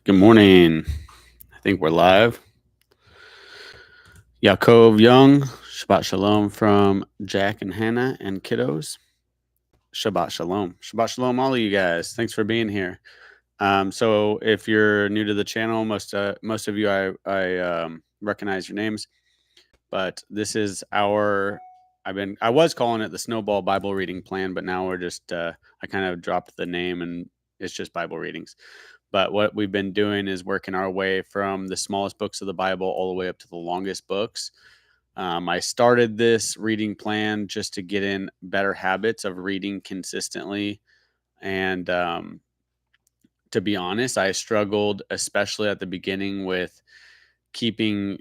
Good morning. I think we're live. Yaakov Young, Shabbat Shalom from Jack and Hannah and kiddos. Shabbat Shalom. Shabbat Shalom, all of you guys. Thanks for being here. So if you're new to the channel, most of you I recognize your names, but this is our. I was calling it the Snowball Bible Reading Plan, but now we're just I kind of dropped the name and it's just Bible readings. But what we've been doing is working our way from the smallest books of the Bible all the way up to the longest books. I started this reading plan just to get in better habits of reading consistently. And to be honest, I struggled, especially at the beginning, with keeping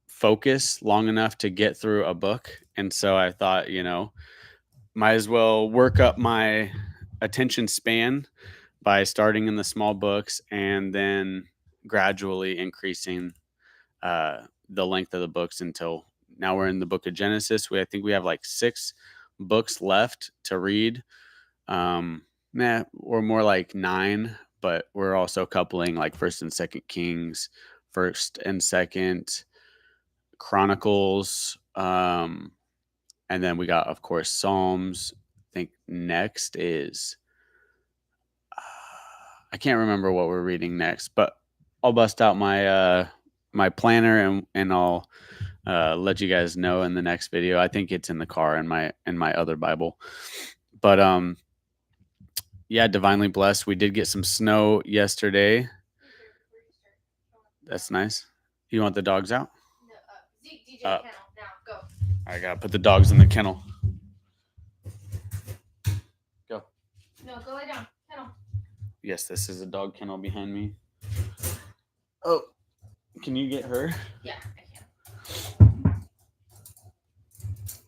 focus long enough to get through a book. And so I thought, might as well work up my attention span by starting in the small books and then gradually increasing the length of the books until now we're in the book of Genesis. I think we have like 6 books left to read. We're more like 9, but we're also coupling like First and Second Kings, First and Second Chronicles, and then we got, of course, Psalms. I think next is I can't remember what we're reading next, but I'll bust out my my planner and I'll let you guys know in the next video. I think it's in the car in my other Bible. But yeah, divinely blessed. We did get some snow yesterday. That's nice. You want the dogs out? No, Zeke, DJ kennel. Now go. I gotta put the dogs in the kennel. Go. No, go lay down. Kennel. Yes, this is a dog kennel behind me. Oh, can you get her? Yeah, I can.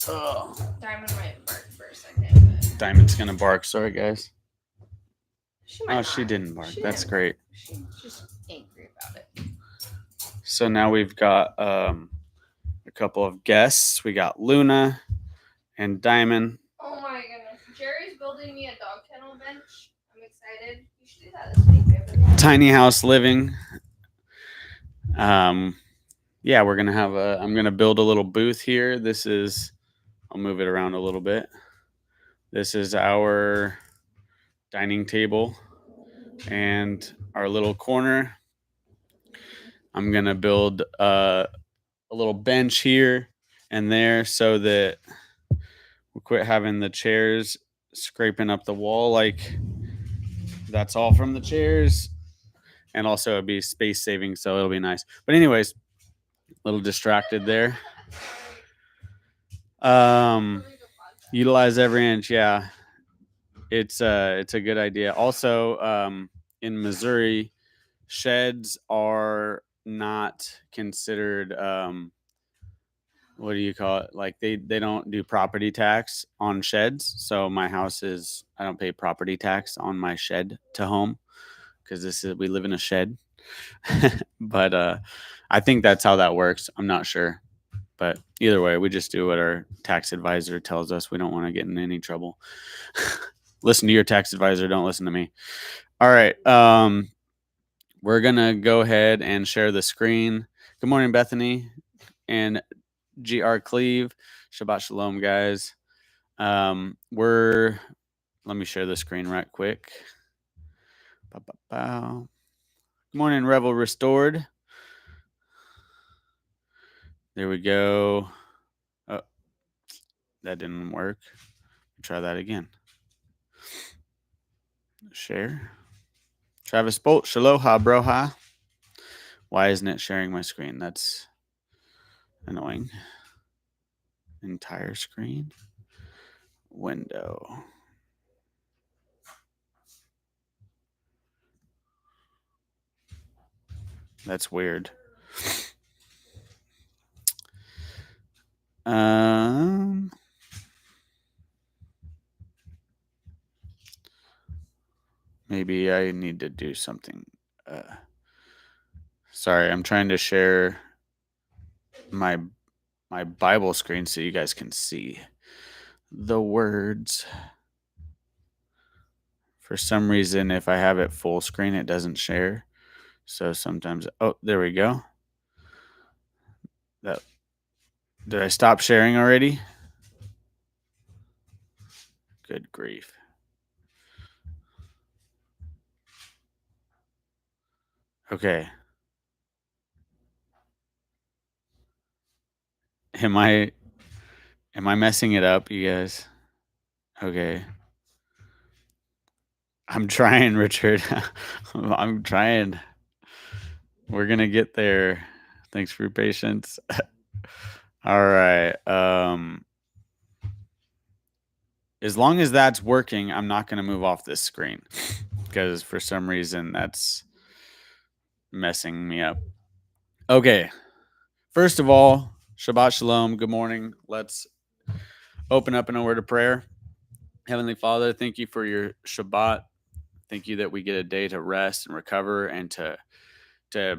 Oh. Diamond might bark for a second. But... Diamond's gonna bark. Sorry, guys. She she didn't bark. That's great. She's just angry about it. So now we've got a couple of guests. We got Luna and Diamond. Oh my goodness. Jerry's building me a dog kennel bench. I'm excited. You should do that this week. Tiny house living. Yeah, we're gonna have I'm gonna build a little booth here. I'll move it around a little bit. This is our dining table and our little corner. I'm gonna build a little bench here and there so that we'll quit having the chairs scraping up the wall. Like that's all from the chairs, and also it'll be space saving, so it'll be nice. But anyways, a little distracted there. Utilize every inch. Yeah, it's a good idea. Also, in Missouri, sheds are not considered what do you call it? Like they don't do property tax on sheds. So my house I don't pay property tax on my shed to home because we live in a shed. But I think that's how that works. I'm not sure. But either way, we just do what our tax advisor tells us. We don't want to get in any trouble. Listen to your tax advisor. Don't listen to me. All right. We're going to go ahead and share the screen. Good morning, Bethany and GR Cleve. Shabbat Shalom, guys. Let me share the screen right quick. Good morning, Revel Restored. There we go. Oh, that didn't work. Try that again. Share. Travis Bolt, Shaloha, broha. Why isn't it sharing my screen? That's annoying. Entire screen. Window. That's weird. Maybe I need to do something. Sorry, I'm trying to share my Bible screen so you guys can see the words. For some reason, if I have it full screen, it doesn't share. So sometimes, oh, there we go. That did I stop sharing already? Good grief. Okay. Am I messing it up, you guys? Okay. I'm trying, Richard. I'm trying. We're gonna get there. Thanks for your patience. All right. As long as that's working, I'm not gonna move off this screen because for some reason that's messing me up. Okay. First of all, Shabbat Shalom. Good morning. Let's open up in a word of prayer. Heavenly Father, thank you for your Shabbat. Thank you that we get a day to rest and recover and to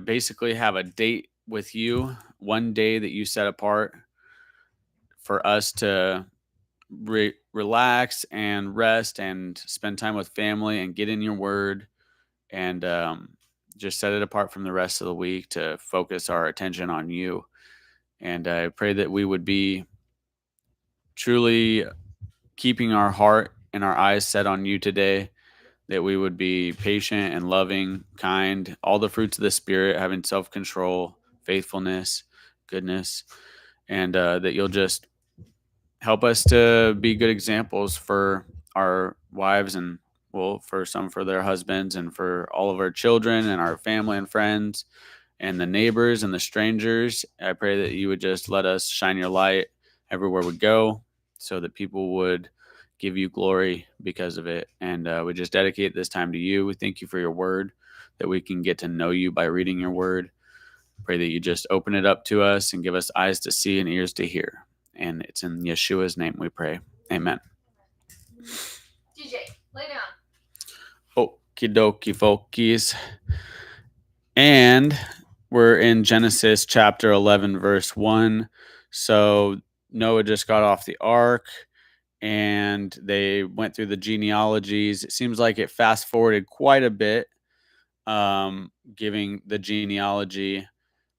basically have a date with you, one day that you set apart for us to relax and rest and spend time with family and get in your word and just set it apart from the rest of the week to focus our attention on you. And I pray that we would be truly keeping our heart and our eyes set on you today, that we would be patient and loving, kind, all the fruits of the Spirit, having self control, faithfulness, goodness, and that you'll just help us to be good examples for our wives and, well, for some for their husbands and for all of our children and our family and friends and the neighbors and the strangers. I pray that you would just let us shine your light everywhere we go so that people would give you glory because of it. And we just dedicate this time to you. We thank you for your word, that we can get to know you by reading your word. Pray that you just open it up to us and give us eyes to see and ears to hear. And it's in Yeshua's name we pray. Amen. DJ, lay down. Okie dokie, folkies. And we're in Genesis chapter 11, verse 1. So Noah just got off the ark and they went through the genealogies. It seems like it fast forwarded quite a bit, giving the genealogy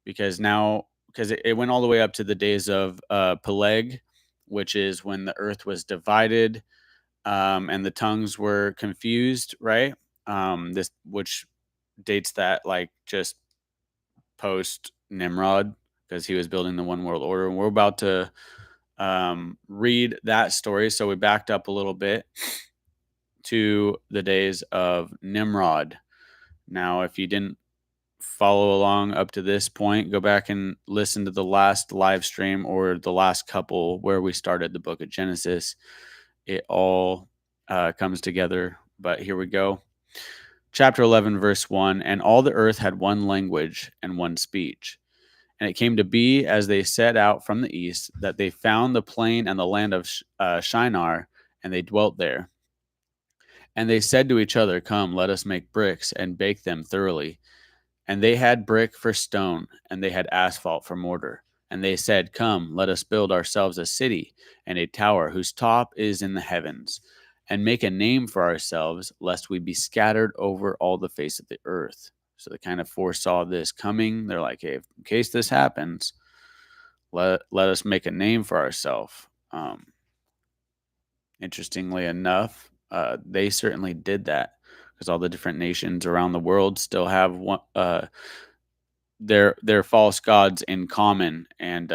because it went all the way up to the days of Peleg, which is when the earth was divided and the tongues were confused, right? This which dates that like just post Nimrod because he was building the one world order. And we're about to read that story. So we backed up a little bit to the days of Nimrod. Now, if you didn't follow along up to this point, go back and listen to the last live stream or the last couple where we started the book of Genesis. It all comes together. But here we go. Chapter 11, verse 1. And all the earth had one language and one speech. And it came to be as they set out from the east that they found the plain and the land of Shinar, and they dwelt there. And they said to each other, come, let us make bricks and bake them thoroughly. And they had brick for stone, and they had asphalt for mortar. And they said, come, let us build ourselves a city and a tower whose top is in the heavens, and make a name for ourselves, lest we be scattered over all the face of the earth. So they kind of foresaw this coming. They're like, hey, in case this happens, let us make a name for ourselves. Interestingly enough, they certainly did that because all the different nations around the world still have one, their false gods in common. And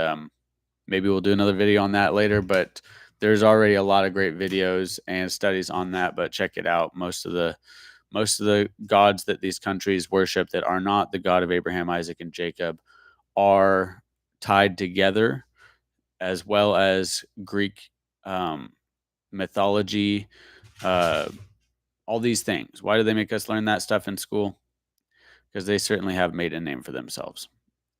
maybe we'll do another video on that later, but there's already a lot of great videos and studies on that, but check it out. Most of the gods that these countries worship that are not the God of Abraham, Isaac, and Jacob are tied together, as well as Greek mythology, all these things. Why do they make us learn that stuff in school? Because they certainly have made a name for themselves.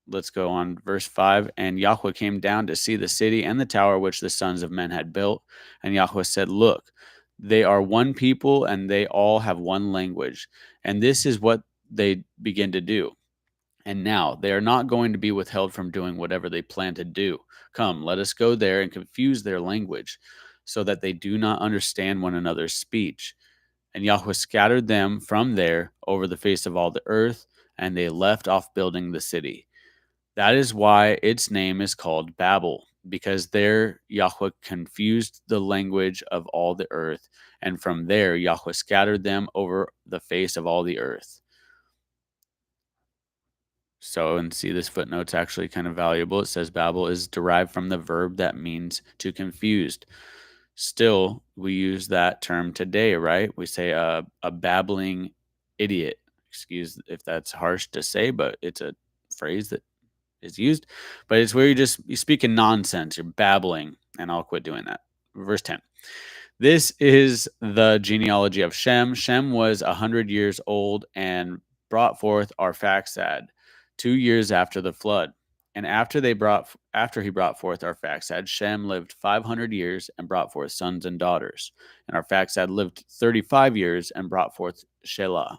Let's go on. Verse 5. And Yahweh came down to see the city and the tower which the sons of men had built. And Yahweh said, look, they are one people and they all have one language. And this is what they begin to do. And now they are not going to be withheld from doing whatever they plan to do. Come, let us go there and confuse their language, so that they do not understand one another's speech. And Yahweh scattered them from there over the face of all the earth, and they left off building the city. That is why its name is called Babel, because there Yahweh confused the language of all the earth, and from there Yahweh scattered them over the face of all the earth. So, and see, this footnote's actually kind of valuable. It says Babel is derived from the verb that means to confused. Still, we use that term today, right? We say a babbling idiot. Excuse if that's harsh to say, but it's a phrase that is used. But it's where you speak in nonsense, you're babbling, and I'll quit doing that. Verse 10. This is the genealogy of Shem. Shem was 100 years old and brought forth Arphaxad 2 years after the flood. And after he brought forth Arphaxad, Shem lived 500 years and brought forth sons and daughters. And Arphaxad lived 35 years and brought forth Shelah.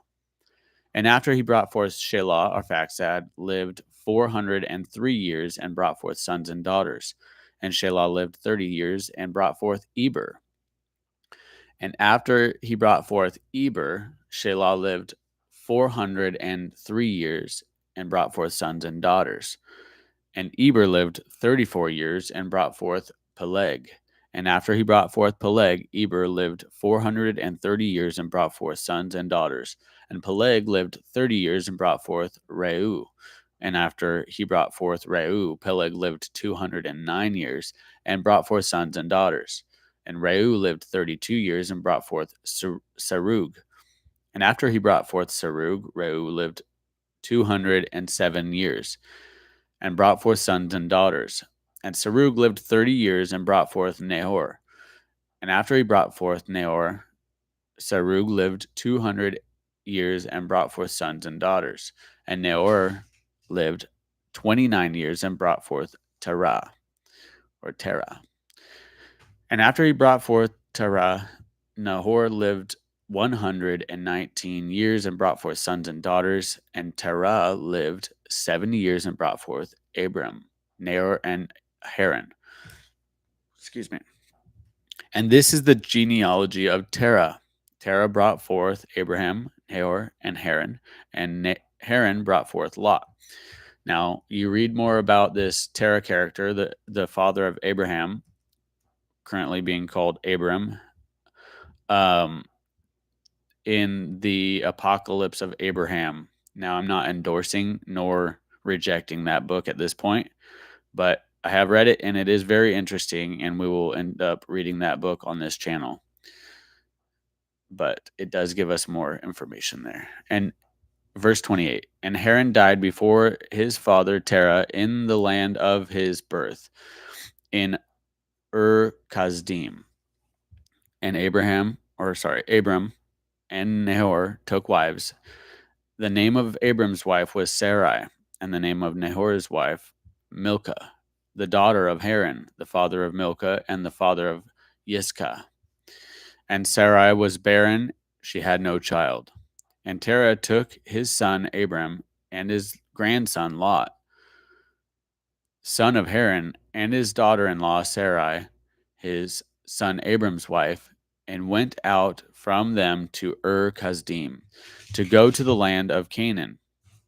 And after he brought forth Shelah, Arphaxad lived 403 years and brought forth sons and daughters. And Shelah lived 30 years and brought forth Eber. And after he brought forth Eber, Shelah lived 403 years and brought forth sons and daughters. And Eber lived 34 years and brought forth Peleg. And after he brought forth Peleg, Eber lived 430 years and brought forth sons and daughters. And Peleg lived 30 years and brought forth Reu. And after he brought forth Reu, Peleg lived 209 years and brought forth sons and daughters. And Reu lived 32 years and brought forth Serug. And after he brought forth Serug, Reu lived 207 years and brought forth sons and daughters. And Serug lived 30 years and brought forth Nahor. And after he brought forth Nahor, Serug lived 200 years and brought forth sons and daughters. And Nahor lived 29 years and brought forth Terah. And after he brought forth Terah, Nahor lived 119 years and brought forth sons and daughters. And Terah lived 70 years and brought forth Abram, Nahor, and Haran. Excuse me. And this is the genealogy of Terah. Terah brought forth Abraham, Nahor, and Haran, and Haran brought forth Lot. Now, you read more about this Terah character, the father of Abraham, currently being called Abram, in the Apocalypse of Abraham. Now, I'm not endorsing nor rejecting that book at this point, but I have read it and it is very interesting, and we will end up reading that book on this channel. But it does give us more information there. And verse 28, and Haran died before his father Terah in the land of his birth, in Kasdim. And Abram and Nahor took wives. The name of Abram's wife was Sarai, and the name of Nahor's wife Milcah, the daughter of Haran, the father of Milcah, and the father of Yiscah. And Sarai was barren, she had no child. And Terah took his son Abram and his grandson Lot, son of Haran, and his daughter-in-law Sarai, his son Abram's wife, and went out from them to Kasdim, to go to the land of Canaan.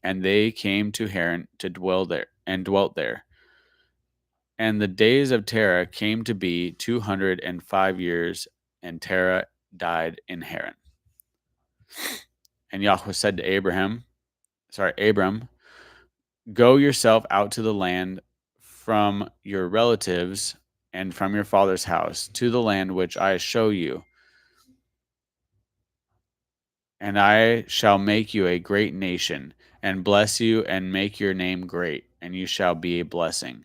And they came to Haran to dwell there, and dwelt there. And the days of Terah came to be 205 years, and Terah died in Haran. And Yahweh said to Abram, go yourself out to the land from your relatives and from your father's house, to the land which I show you. And I shall make you a great nation, and bless you, and make your name great, and you shall be a blessing.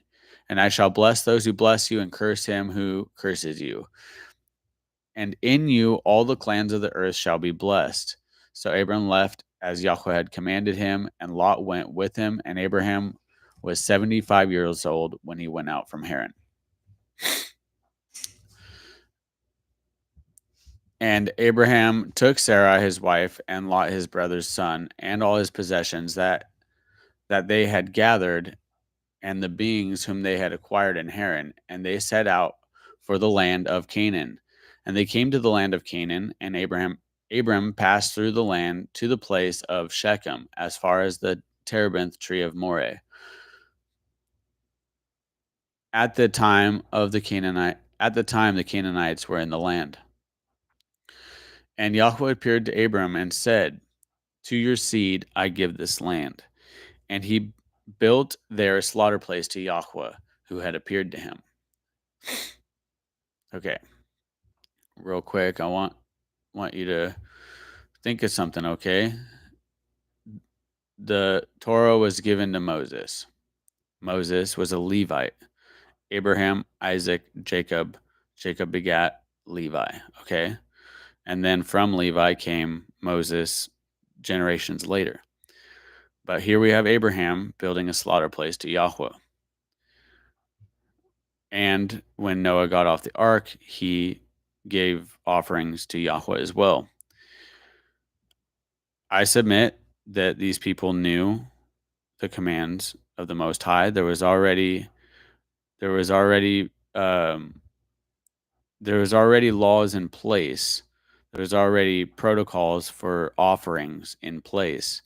And I shall bless those who bless you, and curse him who curses you. And in you all the clans of the earth shall be blessed. So Abram left as Yahweh had commanded him, and Lot went with him, and Abraham was 75 years old when he went out from Haran. And Abraham took Sarai his wife, and Lot his brother's son, and all his possessions that they had gathered, and the beings whom they had acquired in Haran, and they set out for the land of Canaan. And they came to the land of Canaan, and Abraham Abram passed through the land to the place of Shechem, as far as the terebinth tree of Moreh. At the time the Canaanites were in the land. And Yahweh appeared to Abram and said, "To your seed I give this land." And he built there a slaughter place to Yahweh, who had appeared to him. Okay, real quick, I want you to think of something, okay? The Torah was given to Moses. Moses was a Levite. Abraham, Isaac, Jacob. Jacob begat Levi, okay? And then from Levi came Moses generations later. But here we have Abraham building a slaughter place to Yahweh. And when Noah got off the ark, he gave offerings to Yahweh as well. I submit that these people knew the commands of the Most High. There was already laws in place. There was already protocols for offerings in place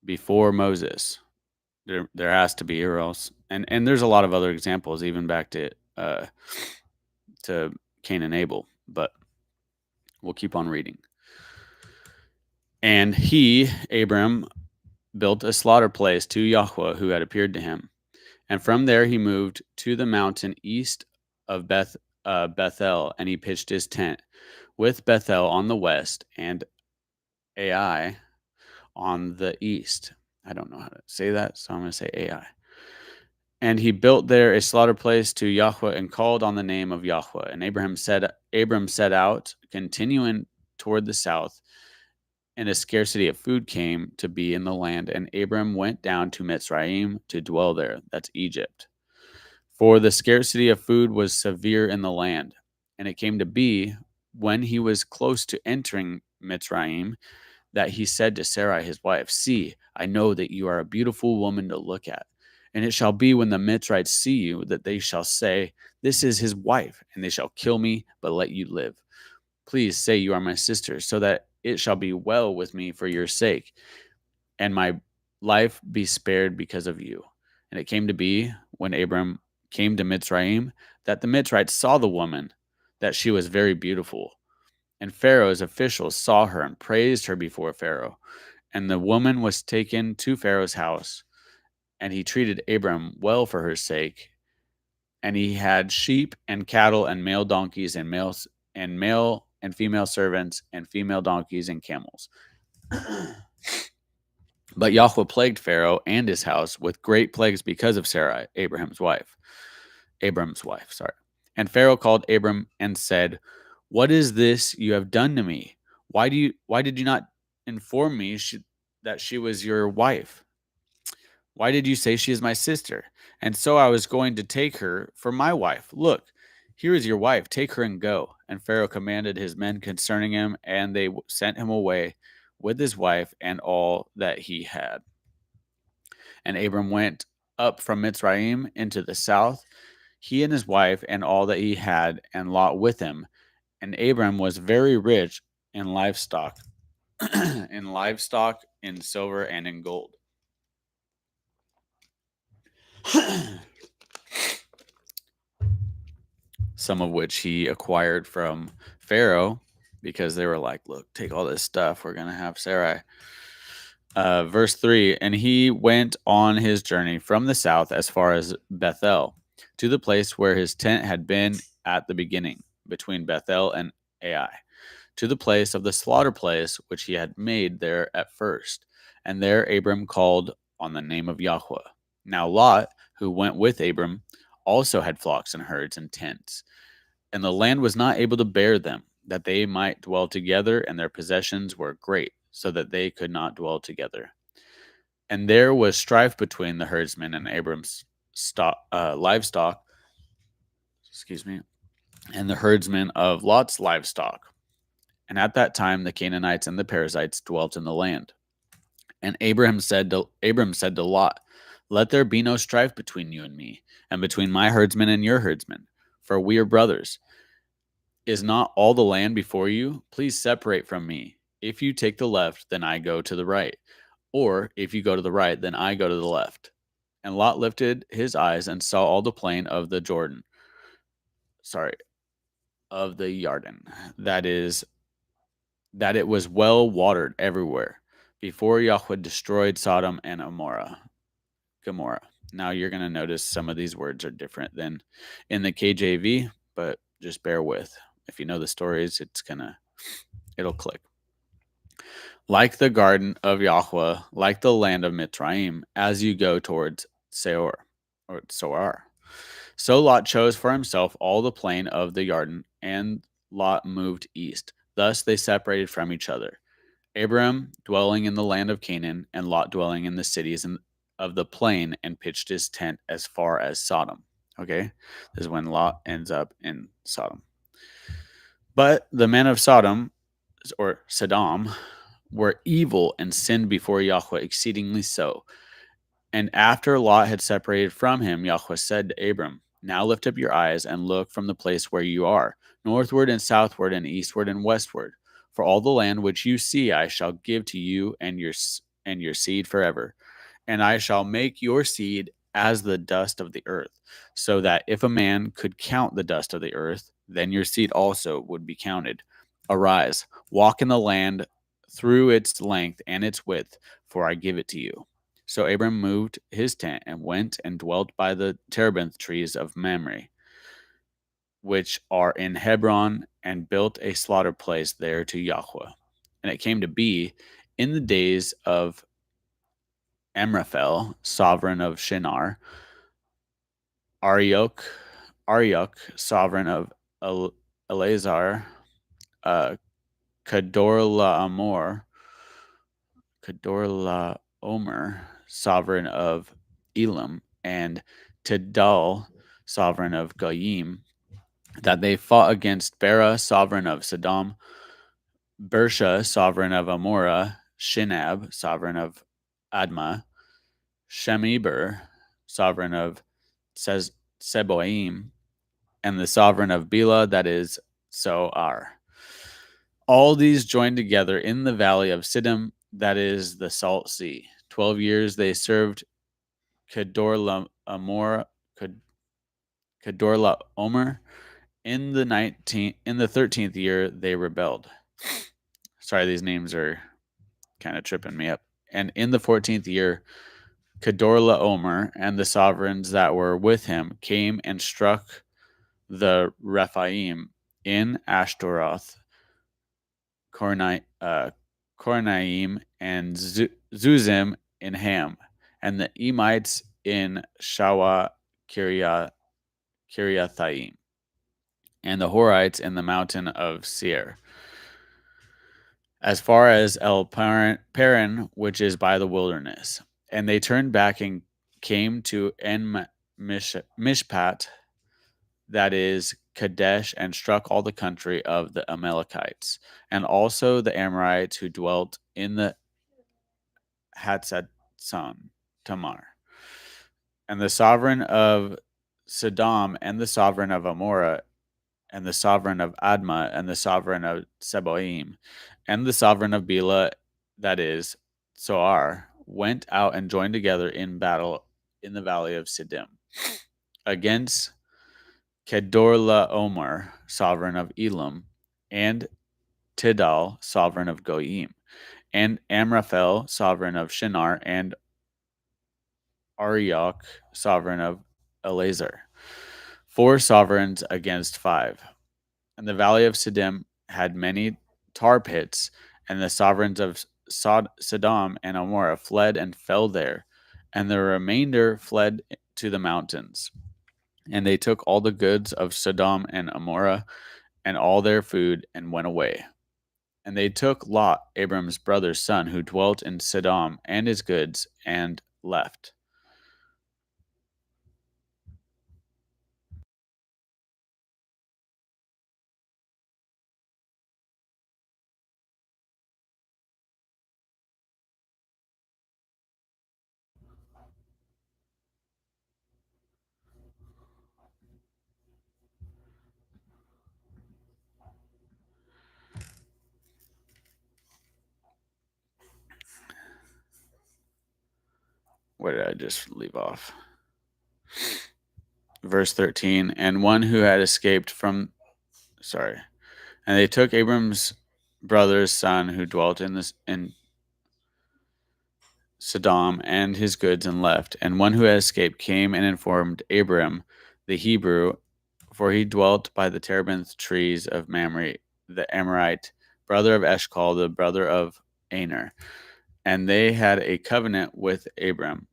before Moses. There has to be, or else, and there's a lot of other examples, even back to Cain and Abel. But we'll keep on reading. And he, Abram, built a slaughter place to Yahweh, who had appeared to him. And from there he moved to the mountain east of Bethel, and he pitched his tent, with Bethel on the west and Ai on the east. I don't know how to say that, so I'm going to say Ai. And he built there a slaughter place to Yahweh and called on the name of Yahweh. And Abram set out, continuing toward the south, and a scarcity of food came to be in the land. And Abram went down to Mitzrayim to dwell there. That's Egypt. For the scarcity of food was severe in the land. And it came to be, when he was close to entering Mitzrayim, that he said to Sarai his wife, "See, I know that you are a beautiful woman to look at. And it shall be when the Mitzrites see you that they shall say, 'This is his wife,' and they shall kill me, but let you live. Please say you are my sister, so that it shall be well with me for your sake, and my life be spared because of you." And it came to be, when Abram came to Mitzrayim, that the Mitzrites saw the woman, that she was very beautiful. And Pharaoh's officials saw her and praised her before Pharaoh. And the woman was taken to Pharaoh's house, and he treated Abram well for her sake. And he had sheep and cattle and male donkeys and male and female servants and female donkeys and camels. But Yahweh plagued Pharaoh and his house with great plagues because of Sarai, Abram's wife. And Pharaoh called Abram and said, "What is this you have done to me? Why did you not inform me that she was your wife? Why did you say she is my sister? And so I was going to take her for my wife. Look, here is your wife. Take her and go." And Pharaoh commanded his men concerning him, and they sent him away with his wife and all that he had. And Abram went up from Mitzrayim into the south, he and his wife and all that he had, and Lot with him. And Abram was very rich in livestock, in silver, and in gold. Some of which he acquired from Pharaoh, because they were like, "Look, take all this stuff. We're going to have Sarai." Verse 3, and he went on his journey from the south as far as Bethel, to the place where his tent had been at the beginning, between Bethel and Ai, to the place of the slaughter place which he had made there at first. And there Abram called on the name of Yahweh. Now Lot, who went with Abram, also had flocks and herds and tents. And the land was not able to bear them, that they might dwell together, and their possessions were great, so that they could not dwell together. And there was strife between the herdsmen and Abram's livestock, and the herdsmen of Lot's livestock. And at that time the Canaanites and the Perizzites dwelt in the land. And Abram said to Lot, "Let there be no strife between you and me, and between my herdsmen and your herdsmen, for we are brothers." Is not all the land before you? Please separate from me. If you take the left, then I go to the right. Or if you go to the right, then I go to the left. And Lot lifted his eyes and saw all the plain of the Jordan. Sorry, of the Yarden. That is, that it was well watered everywhere before Yahweh destroyed Sodom and Gomorrah. Now you're going to notice some of these words are different than in the KJV, but just bear with. If you know the stories, it'll click. Like the garden of Yahweh, like the land of Mitzrayim, as you go towards Seor or Soar. So Lot chose for himself all the plain of the Yarden, and Lot moved east. Thus they separated from each other. Abram dwelling in the land of Canaan, and Lot dwelling in the cities of the plain, and pitched his tent as far as Sodom. Okay, this is when Lot ends up in Sodom. But the men of Sodom, or Sodom, were evil and sinned before Yahweh exceedingly so. And after Lot had separated from him, Yahweh said to Abram, now lift up your eyes and look from the place where you are, northward and southward and eastward and westward. For all the land which you see I shall give to you and your seed forever. And I shall make your seed as the dust of the earth, so that if a man could count the dust of the earth, then your seed also would be counted. Arise, walk in the land through its length and its width, for I give it to you. So Abram moved his tent and went and dwelt by the terebinth trees of Mamre, which are in Hebron, and built a slaughter place there to Yahweh. And it came to be in the days of Amraphel, sovereign of Shinar, Arioch, sovereign of Eleazar, Kedorlaomer, sovereign of Elam, and Tidal, sovereign of Goyim, that they fought against Bera, sovereign of Sodom, Bersha, sovereign of Amorah, Shinab, sovereign of Admah, Shemeber, sovereign of Seboim, and the sovereign of Bela, that is Soar. All these joined together in the valley of Siddim, that is the Salt Sea. 12 years they served Kedorlaomer. In the 13th year they rebelled. Sorry, these names are kind of tripping me up. And in the 14th year, Kedorlaomer and the sovereigns that were with him came and struck the Rephaim in Ashtaroth, Coronaim, and Zuzim in Ham, and the Emites in Shawa Kiriathaim, and the Horites in the mountain of Seir, as far as El Paran, which is by the wilderness. And they turned back and came to En Mishpat, that is Kadesh, and struck all the country of the Amalekites, and also the Amorites who dwelt in the Hatzatson Tamar. And the sovereign of Sodom, and the sovereign of Amorah, and the sovereign of Admah, and the sovereign of Seboim, and the sovereign of Bela, that is Soar, went out and joined together in battle in the valley of Siddim against Kedorlaomer, sovereign of Elam, and Tidal, sovereign of Goyim, and Amraphel, sovereign of Shinar, and Arioch, sovereign of Eleazar. 4 sovereigns against 5. And the valley of Siddim had many tar pits, and the sovereigns of Sodom and Amorah fled and fell there, and the remainder fled to the mountains. And they took all the goods of Sodom and Amorah and all their food and went away. And they took Lot, Abram's brother's son, who dwelt in Sodom, and his goods, and left. Where did I just leave off? Verse 13. And one who had escaped from, sorry. And they took Abram's brother's son who dwelt in Sodom and his goods and left. And one who had escaped came and informed Abram the Hebrew, for he dwelt by the terebinth trees of Mamre, the Amorite, brother of Eshcol, the brother of Aner. And they had a covenant with Abram.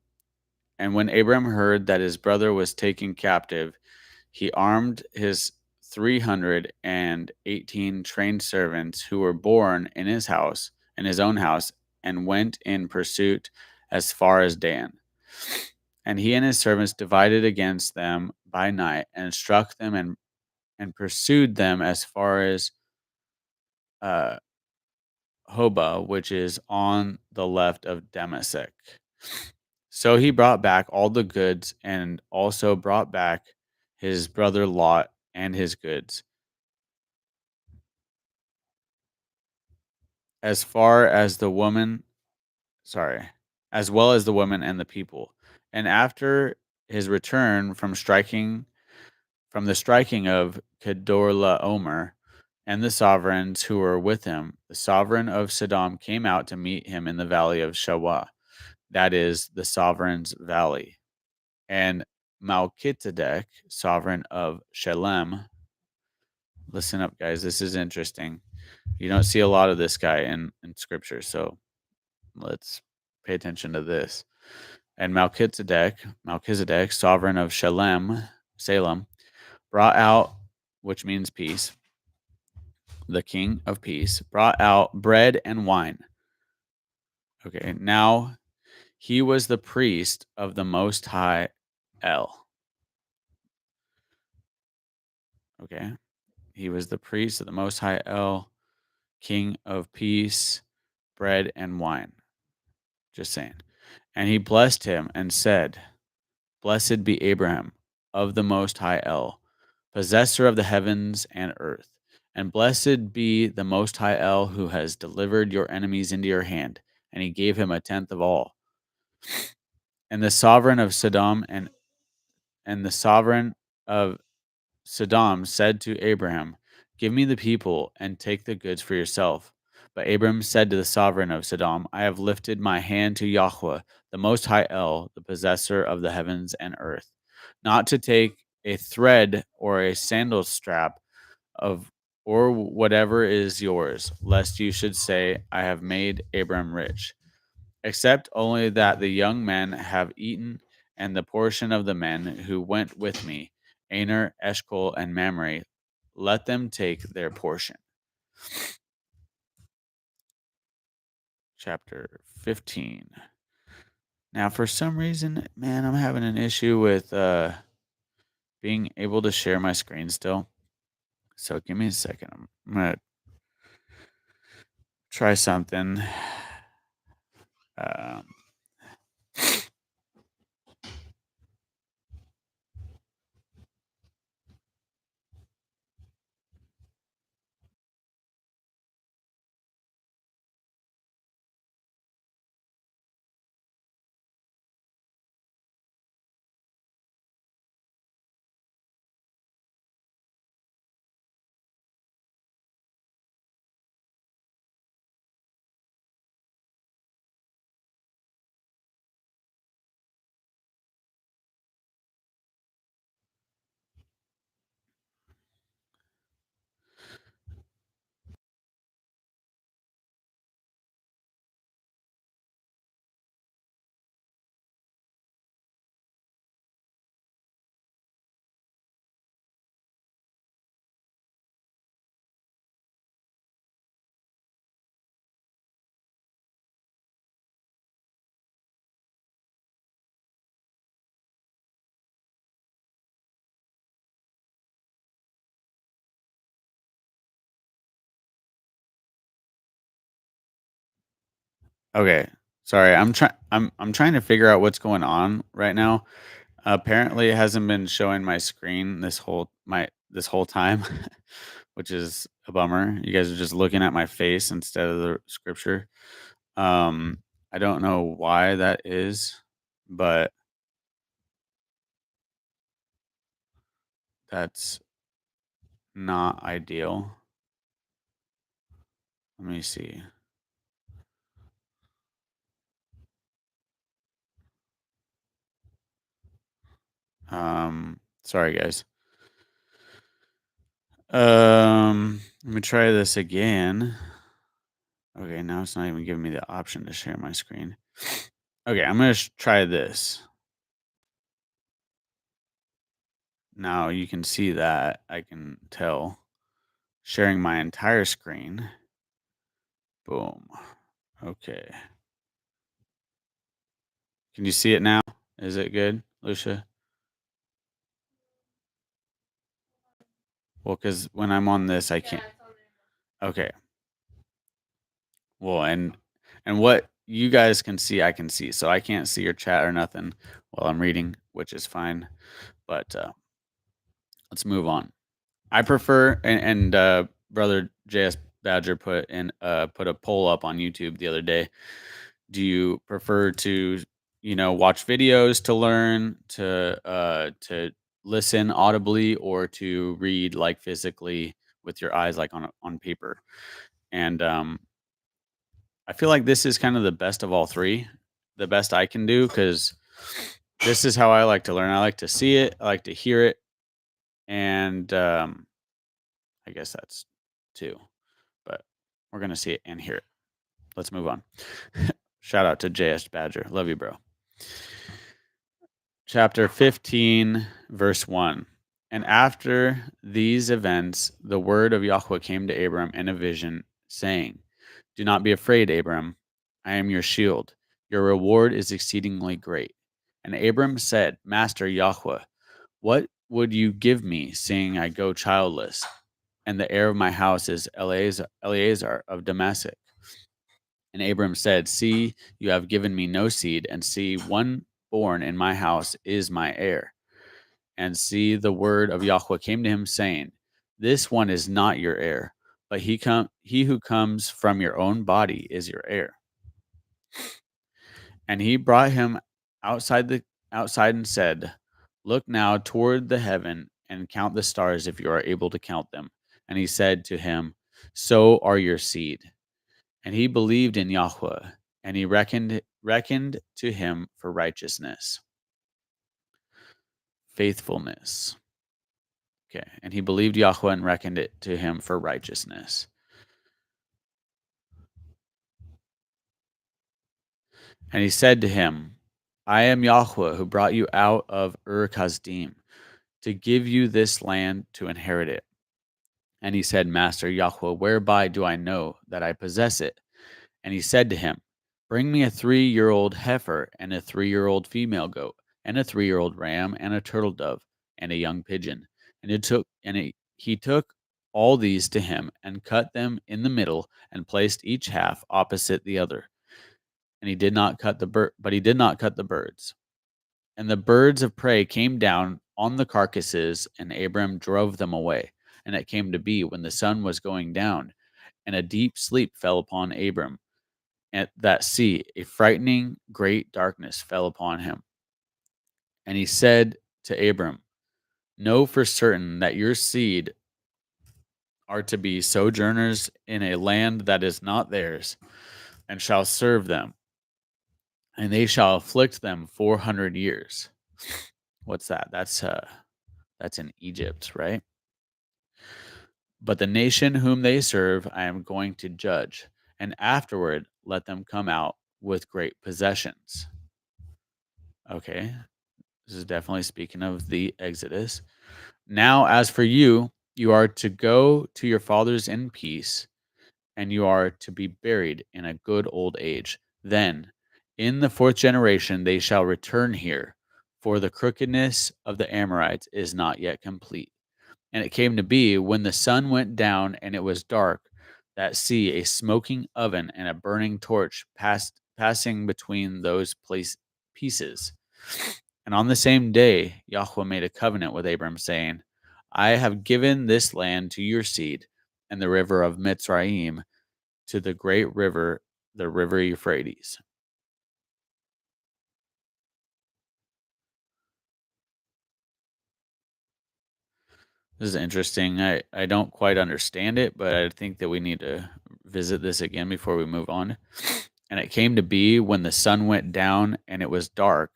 And when Abram heard that his brother was taken captive, he armed his 318 trained servants who were born in his house, in his own house, and went in pursuit as far as Dan. And he and his servants divided against them by night and struck them and pursued them as far as uh, Hobah, which is on the left of Damascus. So he brought back all the goods and also brought back his brother Lot and his goods, as far as the woman, as well as the woman and the people. And after his return from the striking of Kedorlaomer and the sovereigns who were with him, the sovereign of Sodom came out to meet him in the valley of Shawah, that is the sovereign's valley. And Melchizedek, sovereign of Shalem, listen up, guys, this is interesting. You don't see a lot of this guy in scripture, so let's pay attention to this. And Melchizedek, sovereign of Salem, brought out, which means peace, the king of peace, brought out bread and wine. Okay, now he was the priest of the Most High El. Okay, he was the priest of the Most High El, king of peace, bread and wine. Just saying. And he blessed him and said, Blessed be Abraham of the Most High El, possessor of the heavens and earth. And blessed be the Most High El, who has delivered your enemies into your hand. And he gave him a tenth of all. And the sovereign of Sodom and the sovereign of Sodom said to Abraham, Give me the people and take the goods for yourself. But Abram said to the sovereign of Sodom, I have lifted my hand to Yahweh, the Most High El, the possessor of the heavens and earth, not to take a thread or a sandal strap of or whatever is yours, lest you should say, I have made Abram rich, except only that the young men have eaten, and the portion of the men who went with me, Aner, Eshcol, and Mamre, let them take their portion. Chapter 15. Now, for some reason, man, I'm having an issue with being able to share my screen still. So give me a second. I'm going to try something. Um, okay. Sorry, I'm trying to figure out what's going on right now. Apparently, it hasn't been showing my screen this whole time, which is a bummer. You guys are just looking at my face instead of the scripture. I don't know why that is, but that's not ideal. Let me see. Sorry guys. Let me try this again. Okay, now it's not even giving me the option to share my screen. Okay, I'm gonna try this. Now you can see that I can tell sharing my entire screen. Boom. Okay. Can you see it now? Is it good, Lucia? Well, because when I'm on this, I Yeah, can't. it's on there. Okay. Well, and what you guys can see, I can see. So I can't see your chat or nothing while I'm reading, which is fine. But let's move on. I prefer and brother JS Badger put a poll up on YouTube the other day. Do you prefer to watch videos to learn, to listen audibly, or to read like physically with your eyes, like on paper? And I feel like this is kind of the best of all three, the best I can do, because this is how I like to learn. I like to see it, I like to hear it, and I guess that's two, but we're gonna see it and hear it. Let's move on. Shout out to JS Badger. Love you, bro. Chapter 15, verse 1. And after these events, the word of Yahweh came to Abram in a vision, saying, Do not be afraid, Abram. I am your shield. Your reward is exceedingly great. And Abram said, Master Yahweh, what would you give me, seeing I go childless? And the heir of my house is Eleazar of Damascus. And Abram said, See, you have given me no seed, and see, one born in my house is my heir. And see, the word of Yahweh came to him, saying, This one is not your heir, but he who comes from your own body is your heir. And he brought him outside and said, Look now toward the heaven and count the stars if you are able to count them. And he said to him, So are your seed. And he believed in Yahweh, and he reckoned to him for righteousness. Faithfulness. Okay. And he believed Yahweh and reckoned it to him for righteousness. And he said to him, I am Yahweh who brought you out of Ur-Kasdim to give you this land to inherit it. And he said, Master Yahweh, whereby do I know that I possess it? And he said to him, Bring me a 3-year-old heifer and a 3-year-old female goat and a 3-year-old ram and a turtle dove and a young pigeon. And he took all these to him and cut them in the middle and placed each half opposite the other. And he did not cut the birds. And the birds of prey came down on the carcasses, and Abram drove them away. And it came to be when the sun was going down, and a deep sleep fell upon Abram, at that sea, a frightening great darkness fell upon him. And he said to Abram, Know for certain that your seed are to be sojourners in a land that is not theirs, and shall serve them, and they shall afflict them 400 years. What's that? That's in Egypt, right? But the nation whom they serve I am going to judge, and afterward let them come out with great possessions. Okay, this is definitely speaking of the Exodus. Now, as for you, you are to go to your fathers in peace, and you are to be buried in a good old age. Then, in the 4th generation, they shall return here, for the crookedness of the Amorites is not yet complete. And it came to be, when the sun went down and it was dark, that see, a smoking oven and a burning torch passing between those pieces. And on the same day, Yahweh made a covenant with Abram, saying, I have given this land to your seed, and the river of Mitzrayim to the great river, the river Euphrates. This is interesting. I don't quite understand it, but I think that we need to visit this again before we move on. And it came to be when the sun went down and it was dark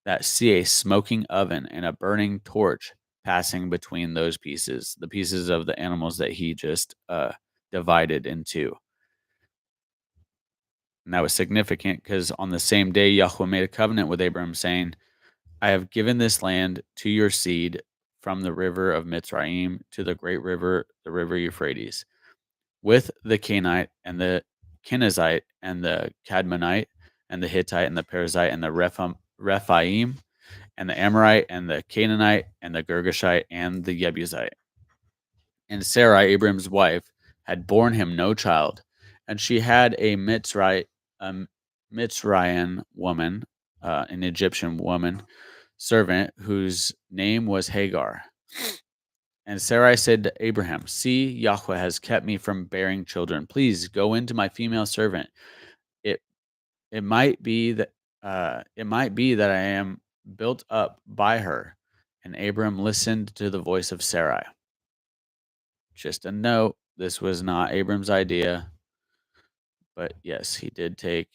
that see a smoking oven and a burning torch passing between those pieces, the pieces of the animals that he just divided into. And that was significant because on the same day, Yahweh made a covenant with Abraham, saying, I have given this land to your seed from the river of Mitzrayim to the great river, the river Euphrates, with the Canaanite and the Kenizzite and the Cadmonite and the Hittite and the Perizzite and the Rephaim and the Amorite and the Canaanite and the Girgashite and the Jebusite. And Sarai, Abraham's wife, had borne him no child, and she had a Mitzrayan woman, an Egyptian woman servant whose name was Hagar. And Sarai said to Abraham, see, Yahweh has kept me from bearing children. Please go into my female servant. It it might be that I am built up by her. And Abram listened to the voice of Sarai. Just a note, this was not Abram's idea, but yes, he did take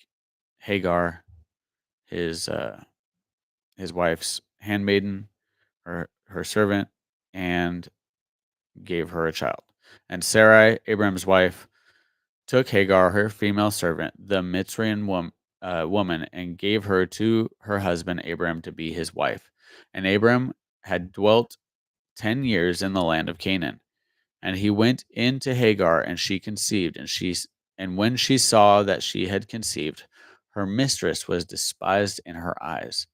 Hagar, his wife's handmaiden, her servant, and gave her a child. And Sarai, Abraham's wife, took Hagar, her female servant, the Mitzrayim woman, and gave her to her husband Abraham to be his wife. And Abraham had dwelt 10 years in the land of Canaan. And he went in to Hagar, and she conceived. And when she saw that she had conceived, her mistress was despised in her eyes.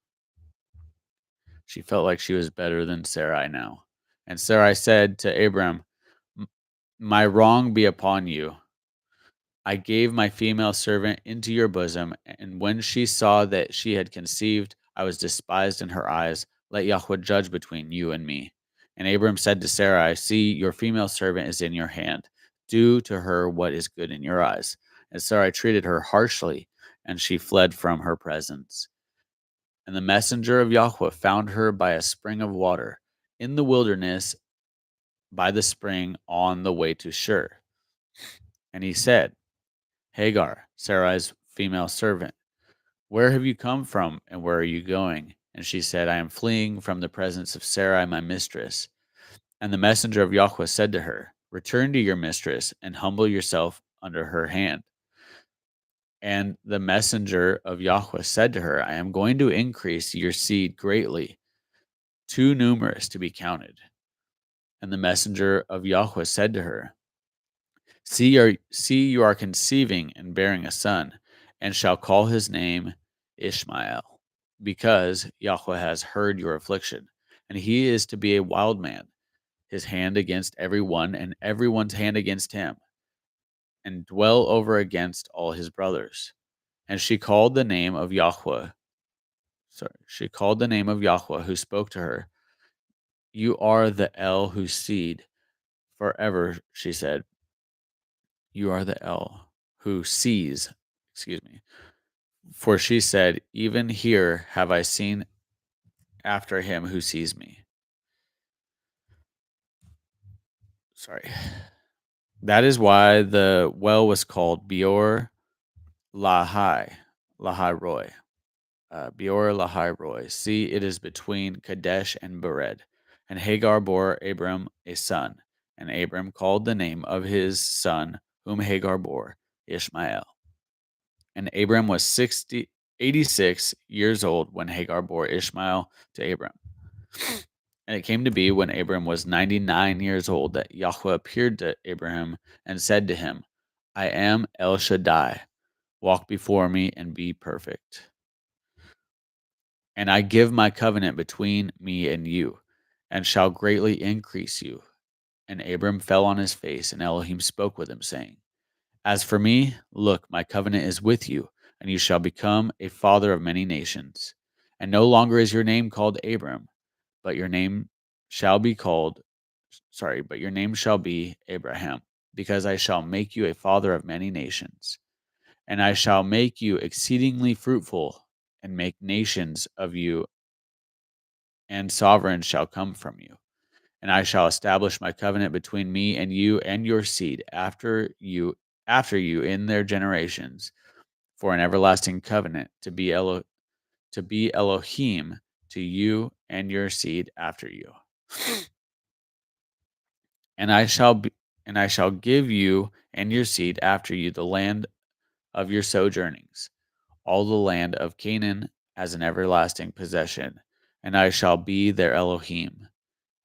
She felt like she was better than Sarai now. And Sarai said to Abram, my wrong be upon you. I gave my female servant into your bosom, and when she saw that she had conceived, I was despised in her eyes. Let Yahweh judge between you and me. And Abram said to Sarai, see, your female servant is in your hand. Do to her what is good in your eyes. And Sarai treated her harshly, and she fled from her presence. And the messenger of Yahweh found her by a spring of water in the wilderness by the spring on the way to Shur. And he said, Hagar, Sarai's female servant, where have you come from and where are you going? And she said, I am fleeing from the presence of Sarai, my mistress. And the messenger of Yahweh said to her, return to your mistress and humble yourself under her hand. And the messenger of Yahweh said to her, I am going to increase your seed greatly, too numerous to be counted. And the messenger of Yahweh said to her, see, you are conceiving and bearing a son, and shall call his name Ishmael, because Yahweh has heard your affliction, and he is to be a wild man, his hand against everyone, and everyone's hand against him, and dwell over against all his brothers. And she called the name of Yahweh. She called the name of Yahweh who spoke to her. You are the El whose seed forever, she said. You are the El who sees, excuse me. For she said, even here have I seen after him who sees me. Sorry. That is why the well was called Beor Lahai Roy. Beor Lahai Roy. See, it is between Kadesh and Bered. And Hagar bore Abram a son, and Abram called the name of his son, whom Hagar bore, Ishmael. And Abram was 86 years old when Hagar bore Ishmael to Abram. And it came to be when Abram was 99 years old that Yahweh appeared to Abraham and said to him, I am El Shaddai. Walk before me and be perfect. And I give my covenant between me and you, and shall greatly increase you. And Abram fell on his face, and Elohim spoke with him, saying, as for me, look, my covenant is with you, and you shall become a father of many nations. And no longer is your name called Abram, but your name shall be Abraham, because I shall make you a father of many nations. And I shall make you exceedingly fruitful, and make nations of you, and sovereigns shall come from you. And I shall establish my covenant between me and you and your seed after you in their generations, for an everlasting covenant to be Elohim to you and your seed after you. And I shall give you and your seed after you the land of your sojournings, all the land of Canaan as an everlasting possession, and I shall be their Elohim.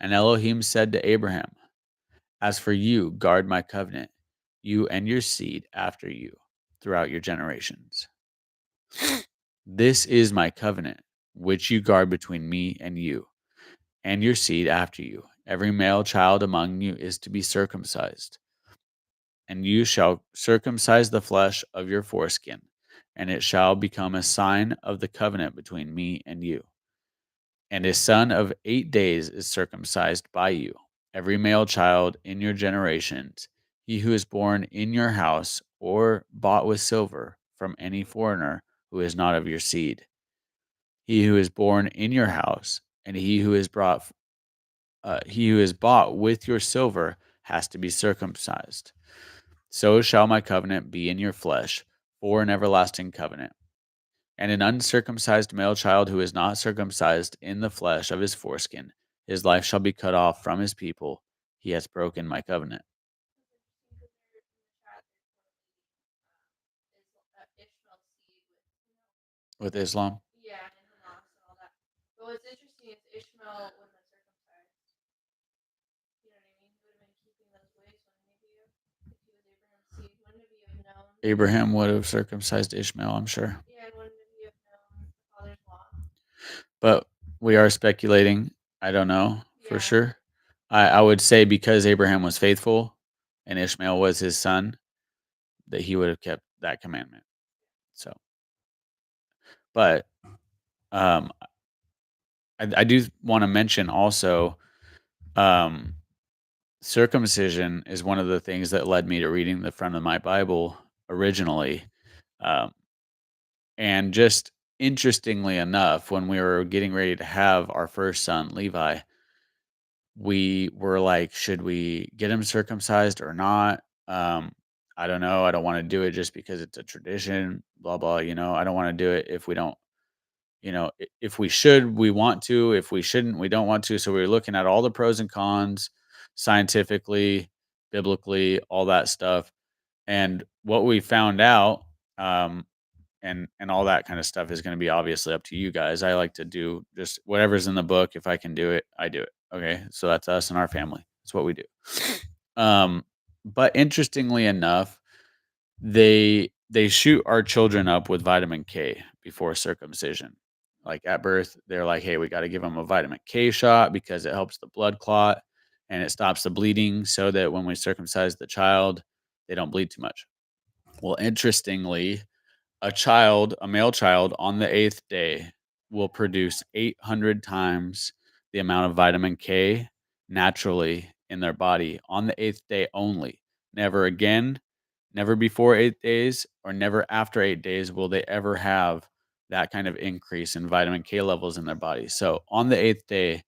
And Elohim said to Abraham, as for you, guard my covenant, you and your seed after you, throughout your generations. This is my covenant, which you guard between me and you, and your seed after you. Every male child among you is to be circumcised, and you shall circumcise the flesh of your foreskin, and it shall become a sign of the covenant between me and you. And a son of 8 days is circumcised by you, every male child in your generations, he who is born in your house or bought with silver from any foreigner who is not of your seed. He who is born in your house and he who is bought with your silver has to be circumcised. So shall my covenant be in your flesh for an everlasting covenant. And an uncircumcised male child who is not circumcised in the flesh of his foreskin, his life shall be cut off from his people. He has broken my covenant. With Islam? Yeah, and Hamas and all that. But what's interesting is Ishmael wasn't circumcised. You know what I mean? He would have been keeping those ways, wouldn't he? If he was Abraham's seed, wouldn't he have known? Abraham would have circumcised Ishmael, I'm sure. Yeah, wouldn't he have known the father's law? But we are speculating. I don't know for sure. I would say because Abraham was faithful and Ishmael was his son, that he would have kept that commandment. So, but I do want to mention also, circumcision is one of the things that led me to reading the front of my Bible originally. Um, and just interestingly enough, when we were getting ready to have our first son, Levi, we were like, should we get him circumcised or not? I don't know. I don't want to do it just because it's a tradition, blah, blah. I don't want to do it if we don't, if we should, we want to. If we shouldn't, we don't want to. So we were looking at all the pros and cons scientifically, biblically, all that stuff. And what we found out, and all that kind of stuff is going to be obviously up to you guys. I like to do just whatever's in the book. If I can do it, I do it. Okay. So that's us and our family. That's what we do. But interestingly enough, they shoot our children up with vitamin K before circumcision. Like at birth, they're like, hey, we got to give them a vitamin K shot because it helps the blood clot and it stops the bleeding so that when we circumcise the child, they don't bleed too much. Well, interestingly, a male child on the 8th day will produce 800 times the amount of vitamin K naturally in their body on the 8th day only. Never again, never before 8 days, or never after 8 days will they ever have that kind of increase in vitamin K levels in their body. So on the 8th day,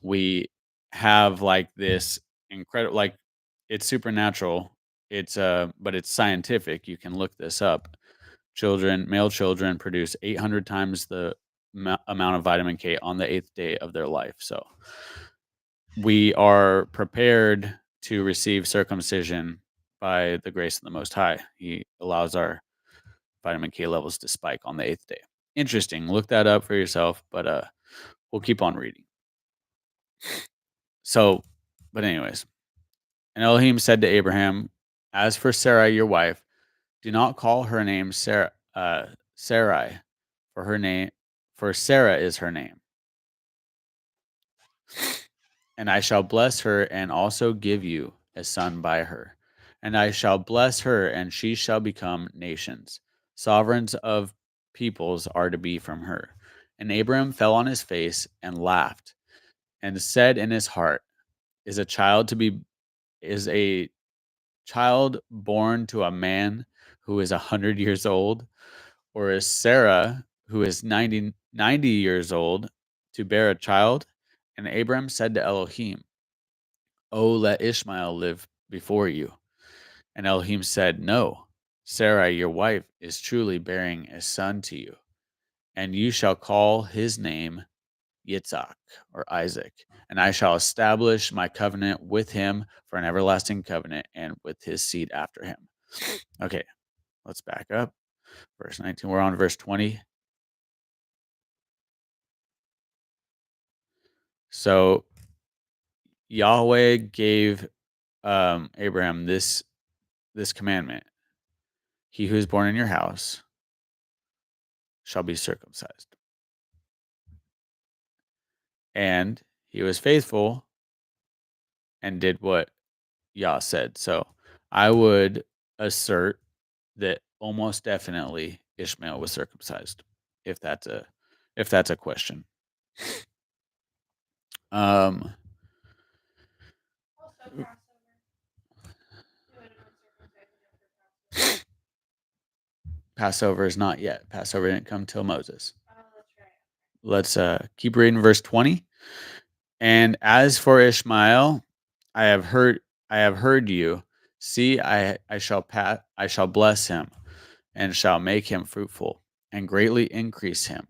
we have like this incredible, like it's supernatural. But it's scientific. You can look this up. Male children produce 800 times the amount of vitamin K on the 8th day of their life. So we are prepared to receive circumcision by the grace of the Most High. He allows our vitamin K levels to spike on the 8th day. Interesting. Look that up for yourself, but we'll keep on reading. So, but anyways, and Elohim said to Abraham, as for Sarai, your wife, do not call her name Sarai, for Sarah is her name. And I shall bless her and also give you a son by her. And I shall bless her, and she shall become nations. Sovereigns of peoples are to be from her. And Abram fell on his face and laughed, and said in his heart, Is a child born to a man who is 100 years old? Or is Sarah, who is 90 years old, to bear a child? And Abram said to Elohim, Oh, let Ishmael live before you. And Elohim said, No, Sarai, your wife, is truly bearing a son to you, and you shall call his name Yitzhak or Isaac, and I shall establish my covenant with him for an everlasting covenant and with his seed after him. Okay, let's back up. Verse 19, we're on verse 20. So Yahweh gave Abraham this commandment: He who is born in your house shall be circumcised. And he was faithful and did what Yah said. So I would assert that almost definitely Ishmael was circumcised, if that's a question. Also, Passover. He would have been circumcised after Passover. Passover is not yet. Passover didn't come till Moses. Oh, that's right. Let's keep reading verse 20. And as for Ishmael, I have heard you. See, I shall bless him, and shall make him fruitful, and greatly increase him.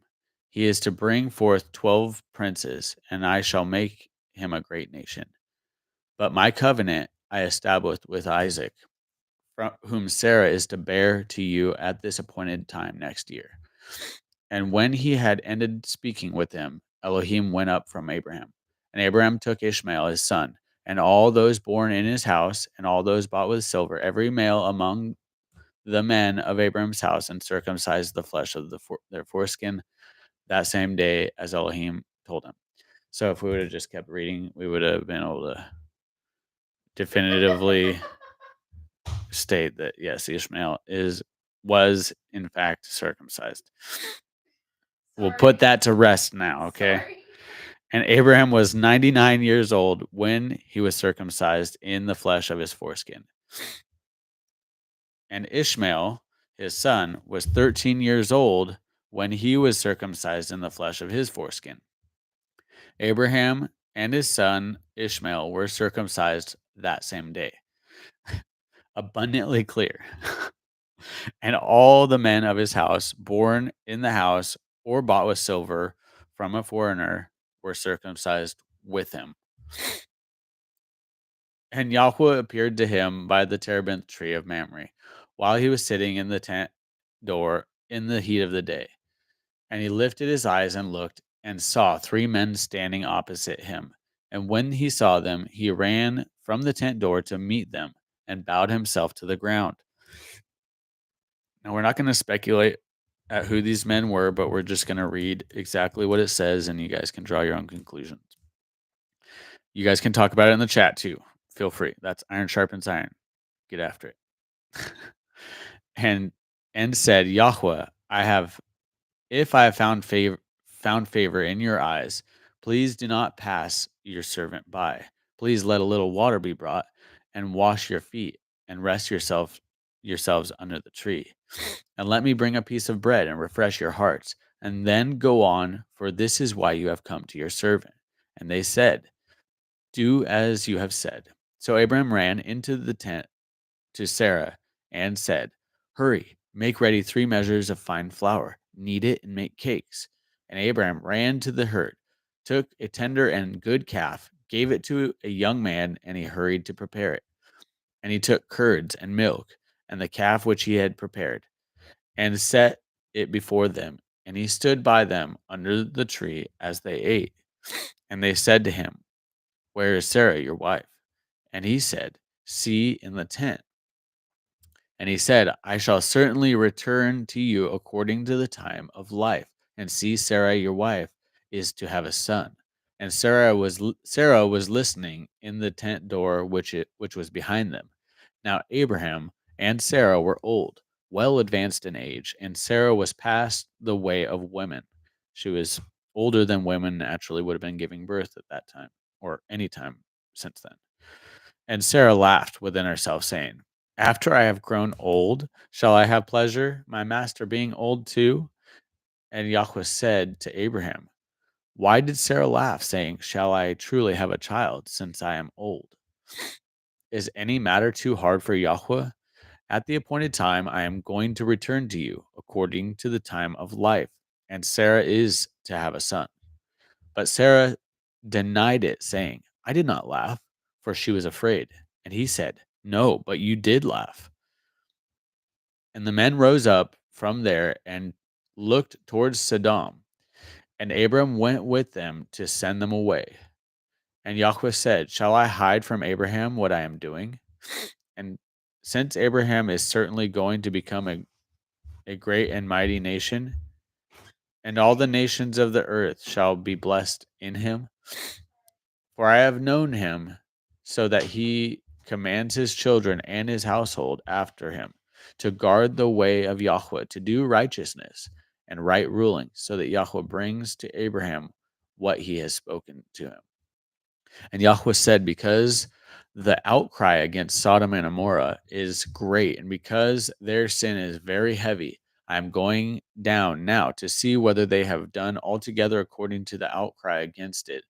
He is to bring forth 12 princes, and I shall make him a great nation. But my covenant I established with Isaac, from whom Sarah is to bear to you at this appointed time next year. And when he had ended speaking with him, Elohim went up from Abraham. And Abraham took Ishmael his son, and all those born in his house, and all those bought with silver, every male among the men of Abraham's house, and circumcised the flesh of their foreskin that same day as Elohim told him. So if we would have just kept reading, we would have been able to definitively state that yes, Ishmael was in fact circumcised. We'll put that to rest now, okay? Sorry. And Abraham was 99 years old when he was circumcised in the flesh of his foreskin. And Ishmael, his son, was 13 years old when he was circumcised in the flesh of his foreskin. Abraham and his son Ishmael were circumcised that same day. Abundantly clear. And all the men of his house, born in the house or bought with silver from a foreigner, were circumcised with him. And Yahweh appeared to him by the terebinth tree of Mamre, while he was sitting in the tent door in the heat of the day. And he lifted his eyes and looked, and saw 3 men standing opposite him. And when he saw them, he ran from the tent door to meet them, and bowed himself to the ground. Now, we're not going to speculate at who these men were, but we're just going to read exactly what it says, and you guys can draw your own conclusions. You guys can talk about it in the chat too. Feel free. That's iron sharpens iron. Get after it. and said, Yahweh, if I have found favor in your eyes, please do not pass your servant by. Please let a little water be brought, and wash your feet, and rest yourselves under the tree. And let me bring a piece of bread and refresh your hearts, and then go on, for this is why you have come to your servant. And they said, Do as you have said. So Abraham ran into the tent to Sarah and said, Hurry, make ready 3 measures of fine flour, knead it, and make cakes. And Abraham ran to the herd, took a tender and good calf, gave it to a young man, and he hurried to prepare it. And he took curds and milk, and the calf which he had prepared, and set it before them. And he stood by them under the tree as they ate. And they said to him, Where is Sarah, your wife? And he said, See, in the tent. And he said, I shall certainly return to you according to the time of life. And see, Sarah, your wife, is to have a son. And Sarah was listening in the tent door which was behind them. Now Abraham and Sarah were old, well advanced in age, and Sarah was past the way of women. She was older than women naturally would have been giving birth at that time, or any time since then. And Sarah laughed within herself, saying, After I have grown old, shall I have pleasure, my master being old too? And Yahweh said to Abraham, Why did Sarah laugh, saying, Shall I truly have a child, since I am old? Is any matter too hard for Yahweh? At the appointed time, I am going to return to you according to the time of life. And Sarah is to have a son. But Sarah denied it, saying, I did not laugh, for she was afraid. And he said, No, but you did laugh. And the men rose up from there and looked towards Sodom. And Abram went with them to send them away. And Yahweh said, Shall I hide from Abraham what I am doing? And since Abraham is certainly going to become a great and mighty nation, and all the nations of the earth shall be blessed in him, for I have known him, so that he commands his children and his household after him to guard the way of Yahweh, to do righteousness and right ruling, so that Yahweh brings to Abraham what he has spoken to him. And Yahweh said, because the outcry against Sodom and Gomorrah is great, and because their sin is very heavy, I am going down now to see whether they have done altogether according to the outcry against it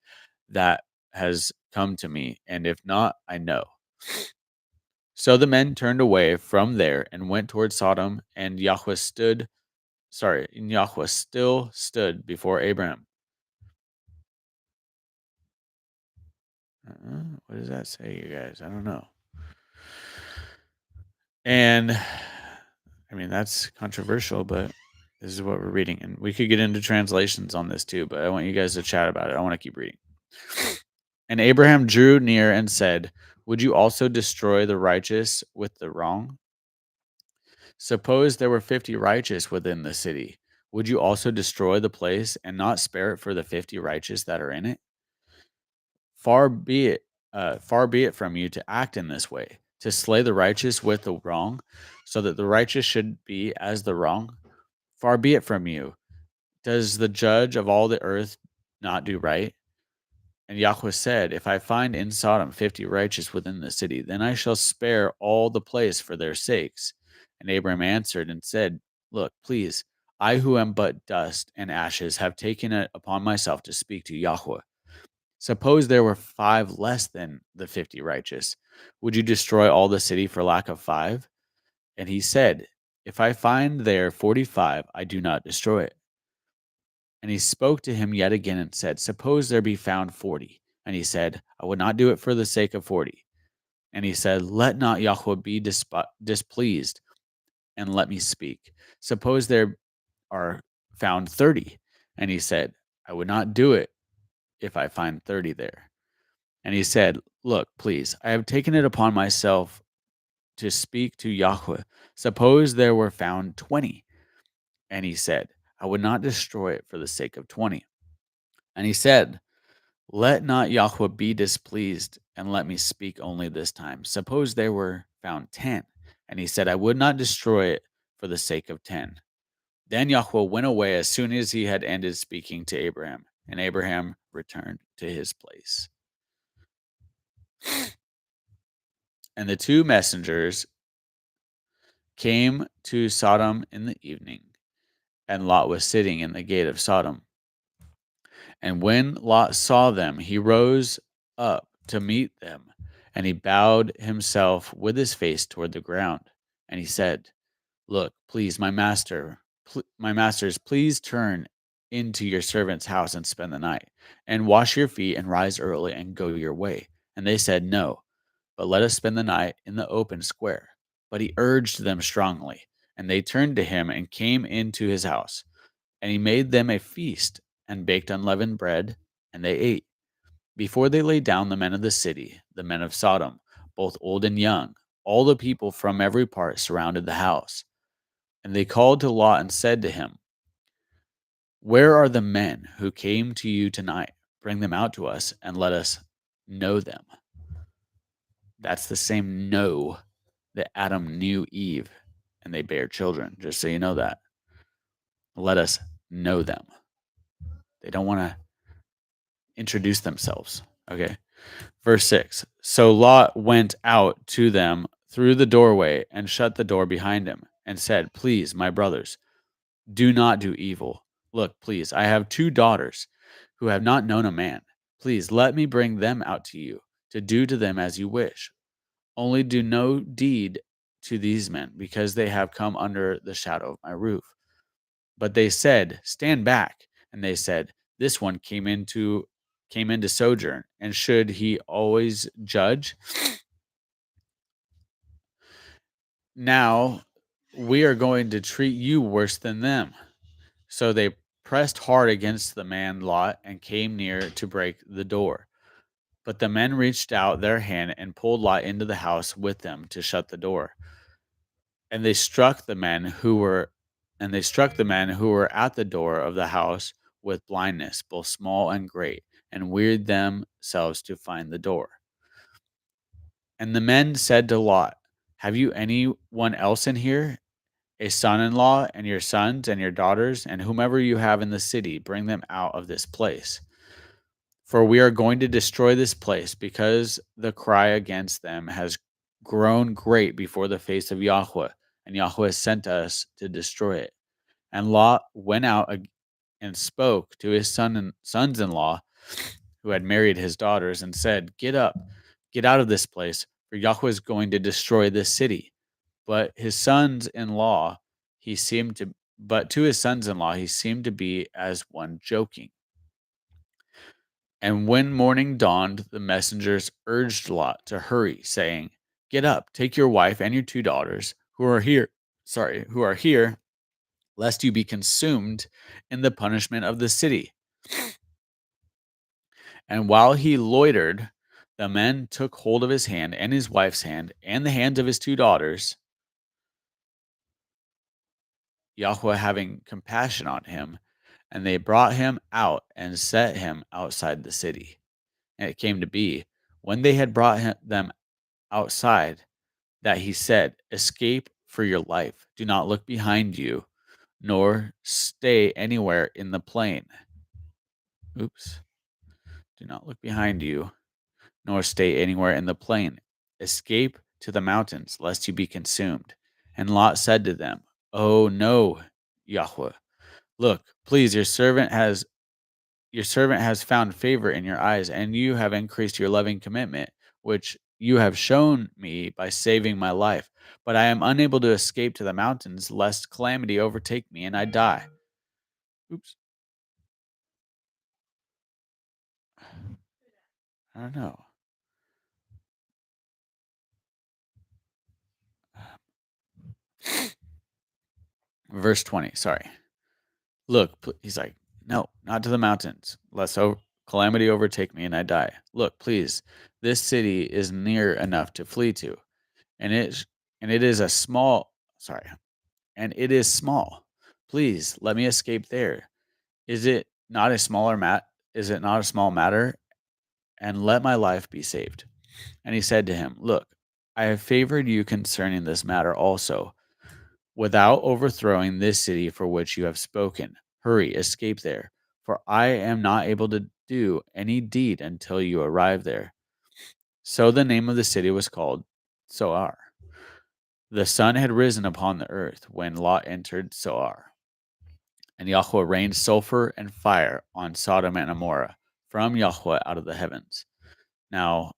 that has come to me, and if not, I know. So the men turned away from there and went toward Sodom, and Yahweh still stood before Abraham. What does that say, you guys? I don't know. And I mean, that's controversial, but this is what we're reading. And we could get into translations on this too, but I want you guys to chat about it. I want to keep reading. And Abraham drew near and said, Would you also destroy the righteous with the wrong? Suppose there were 50 righteous within the city. Would you also destroy the place and not spare it for the 50 righteous that are in it? Far be it from you to act in this way, to slay the righteous with the wrong, so that the righteous should be as the wrong. Far be it from you. Does the judge of all the earth not do right? And Yahweh said, If I find in Sodom 50 righteous within the city, then I shall spare all the place for their sakes. And Abram answered and said, Look, please, I who am but dust and ashes have taken it upon myself to speak to Yahweh. Suppose there were 5 less than the 50 righteous. Would you destroy all the city for lack of 5? And he said, If I find there 45, I do not destroy it. And he spoke to him yet again and said, Suppose there be found 40. And he said, I would not do it for the sake of 40. And he said, Let not Yahweh be displeased, and let me speak. Suppose there are found 30. And he said, I would not do it if I find 30 there. And he said, Look, please, I have taken it upon myself to speak to Yahweh. Suppose there were found 20. And he said, I would not destroy it for the sake of 20. And he said, Let not Yahweh be displeased, and let me speak only this time. Suppose there were found 10. And he said, I would not destroy it for the sake of 10. Then Yahweh went away as soon as he had ended speaking to Abraham, and Abraham returned to his place. And the 2 messengers came to Sodom in the evening, and Lot was sitting in the gate of Sodom. And when Lot saw them, he rose up to meet them, and he bowed himself with his face toward the ground. And he said, Look, please, my masters, please turn into your servant's house and spend the night, and wash your feet and rise early and go your way. And they said, No, but let us spend the night in the open square. But he urged them strongly, and they turned to him and came into his house. And he made them a feast and baked unleavened bread, and they ate. Before they lay down, the men of the city, the men of Sodom, both old and young, all the people from every part surrounded the house. And they called to Lot and said to him, Where are the men who came to you tonight? Bring them out to us and let us know them. That's the same know that Adam knew Eve, and they bare children, just so you know that. Let us know them. They don't want to introduce themselves. Okay. Verse 6. So Lot went out to them through the doorway and shut the door behind him and said, Please, my brothers, do not do evil. Look, please, I have 2 daughters who have not known a man. Please let me bring them out to you to do to them as you wish. Only do no deed to these men, because they have come under the shadow of my roof." But they said, "Stand back." And they said, "This one came into sojourn, and should he always judge? Now we are going to treat you worse than them." So they pressed hard against the man Lot and came near to break the door. But the men reached out their hand and pulled Lot into the house with them to shut the door. And they struck the men who were at the door of the house with blindness, both small and great, and wearied themselves to find the door. And the men said to Lot, "Have you anyone else in here? A son-in-law, and your sons and your daughters, and whomever you have in the city, bring them out of this place. For we are going to destroy this place, because the cry against them has grown great before the face of Yahweh, and Yahweh sent us to destroy it." And Lot went out and spoke to his sons-in-law, who had married his daughters, and said, "Get up, get out of this place, for Yahweh is going to destroy this city." But his sons-in-law, to his sons-in-law, he seemed to be as one joking. And when morning dawned, the messengers urged Lot to hurry, saying, "Get up, take your wife and your 2 daughters who are here, lest you be consumed in the punishment of the city." And while he loitered, the men took hold of his hand and his wife's hand and the hands of his 2 daughters, Yahweh having compassion on him, and they brought him out and set him outside the city. And it came to be, when they had brought them outside, that he said, "Escape for your life. Do not look behind you, nor stay anywhere in the plain." Oops. "Do not look behind you, nor stay anywhere in the plain. Escape to the mountains, lest you be consumed." And Lot said to them, "Oh no, Yahweh. Look, please, your servant has found favor in your eyes, and you have increased your loving commitment, which you have shown me by saving my life. But I am unable to escape to the mountains, lest calamity overtake me and I die." Oops. I don't know. Verse 20, sorry. "Look," he's like, "No, not to the mountains, lest calamity overtake me and I die. Look, please, this city is near enough to flee to, and it is a small, sorry, and it is small. Please let me escape there. Is it not a small matter? And let my life be saved." And he said to him, "Look, I have favored you concerning this matter also, without overthrowing this city for which you have spoken. Hurry, escape there, for I am not able to do any deed until you arrive there." So the name of the city was called Zoar. The sun had risen upon the earth when Lot entered Zoar. And Yahweh rained sulfur and fire on Sodom and Gomorrah from Yahweh out of the heavens. Now,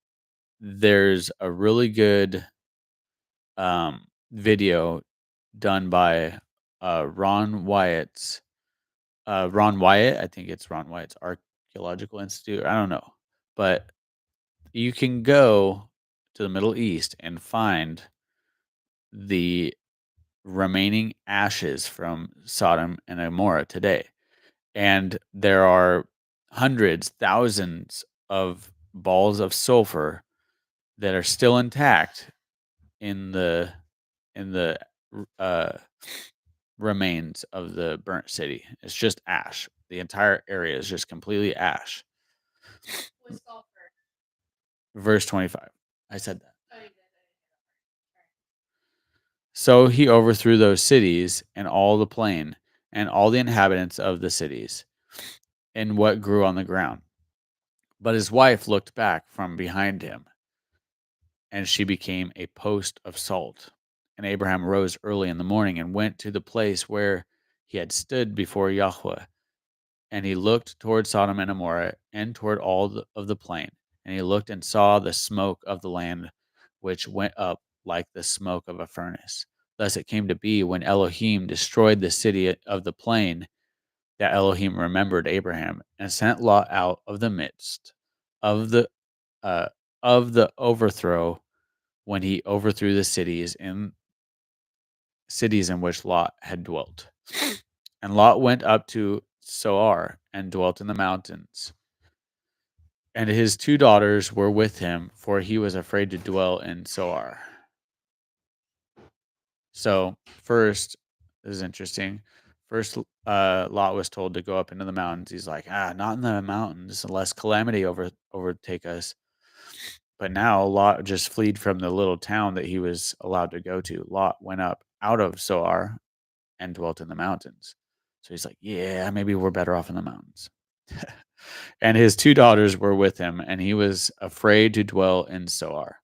there's a really good video done by Ron Wyatt. I think it's Ron Wyatt's Archaeological Institute. I don't know. But you can go to the Middle East and find the remaining ashes from Sodom and Gomorrah today. And there are hundreds, thousands of balls of sulfur that are still intact in the uh, remains of the burnt city. It's just ash. The entire area is just completely ash. With sulfur. Verse 25. I said that. Oh, you did. So he overthrew those cities and all the plain and all the inhabitants of the cities and what grew on the ground. But his wife looked back from behind him, and she became a post of salt. And Abraham rose early in the morning and went to the place where he had stood before Yahweh. And he looked toward Sodom and Gomorrah and toward all of the plain. And he looked and saw the smoke of the land, which went up like the smoke of a furnace. Thus it came to be, when Elohim destroyed the city of the plain, that Elohim remembered Abraham and sent Lot out of the midst of the uh, overthrow, when he overthrew the cities in which Lot had dwelt. And Lot went up to Zoar and dwelt in the mountains. And his 2 daughters were with him, for he was afraid to dwell in Zoar. So first, this is interesting. First, Lot was told to go up into the mountains. He's like, not in the mountains, unless calamity overtake us. But now Lot just fled from the little town that he was allowed to go to. Lot went up out of Zoar and dwelt in the mountains. So he's like, yeah, maybe we're better off in the mountains. And his 2 daughters were with him, and he was afraid to dwell in Zoar.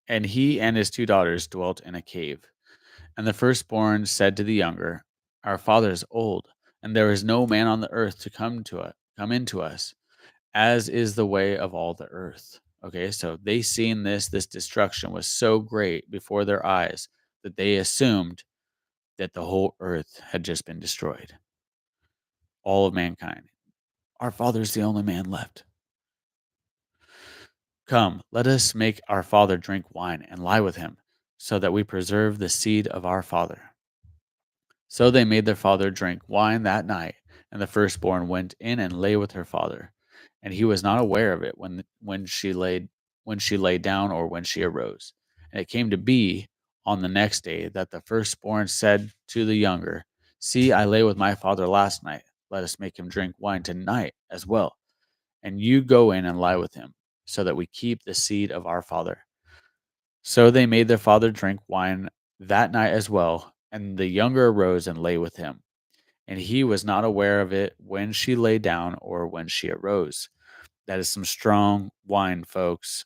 And he and his 2 daughters dwelt in a cave. And the firstborn said to the younger, our father is old, and there is no man on the earth to come into us, as is the way of all the earth. Okay, so they seen this destruction was so great before their eyes that they assumed that the whole earth had just been destroyed. All of mankind. Our father's the only man left. Come, let us make our father drink wine and lie with him, so that we preserve the seed of our father. So they made their father drink wine that night, and the firstborn went in and lay with her father, and he was not aware of it when she lay down or when she arose. And it came to be on the next day that the firstborn said to the younger, see, I lay with my father last night. Let us make him drink wine tonight as well. And you go in and lie with him, so that we keep the seed of our father. So they made their father drink wine that night as well, and the younger arose and lay with him. And he was not aware of it when she lay down or when she arose. That is some strong wine, folks.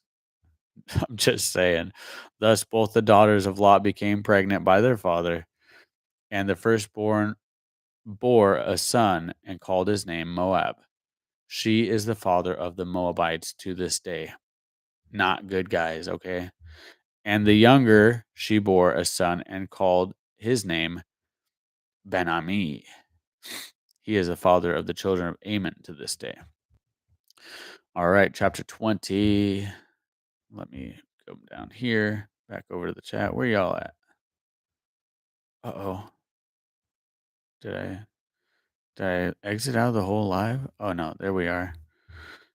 I'm just saying. Thus both the daughters of Lot became pregnant by their father, and the firstborn bore a son and called his name Moab. She is the father of the Moabites to this day. Not good guys, okay? And the younger, she bore a son and called his name Ben-Ami. He is the father of the children of Ammon to this day. All right, chapter 20. Let me go down here, back over to the chat. Where y'all at? Uh-oh. Did I exit out of the whole live? Oh, no, there we are.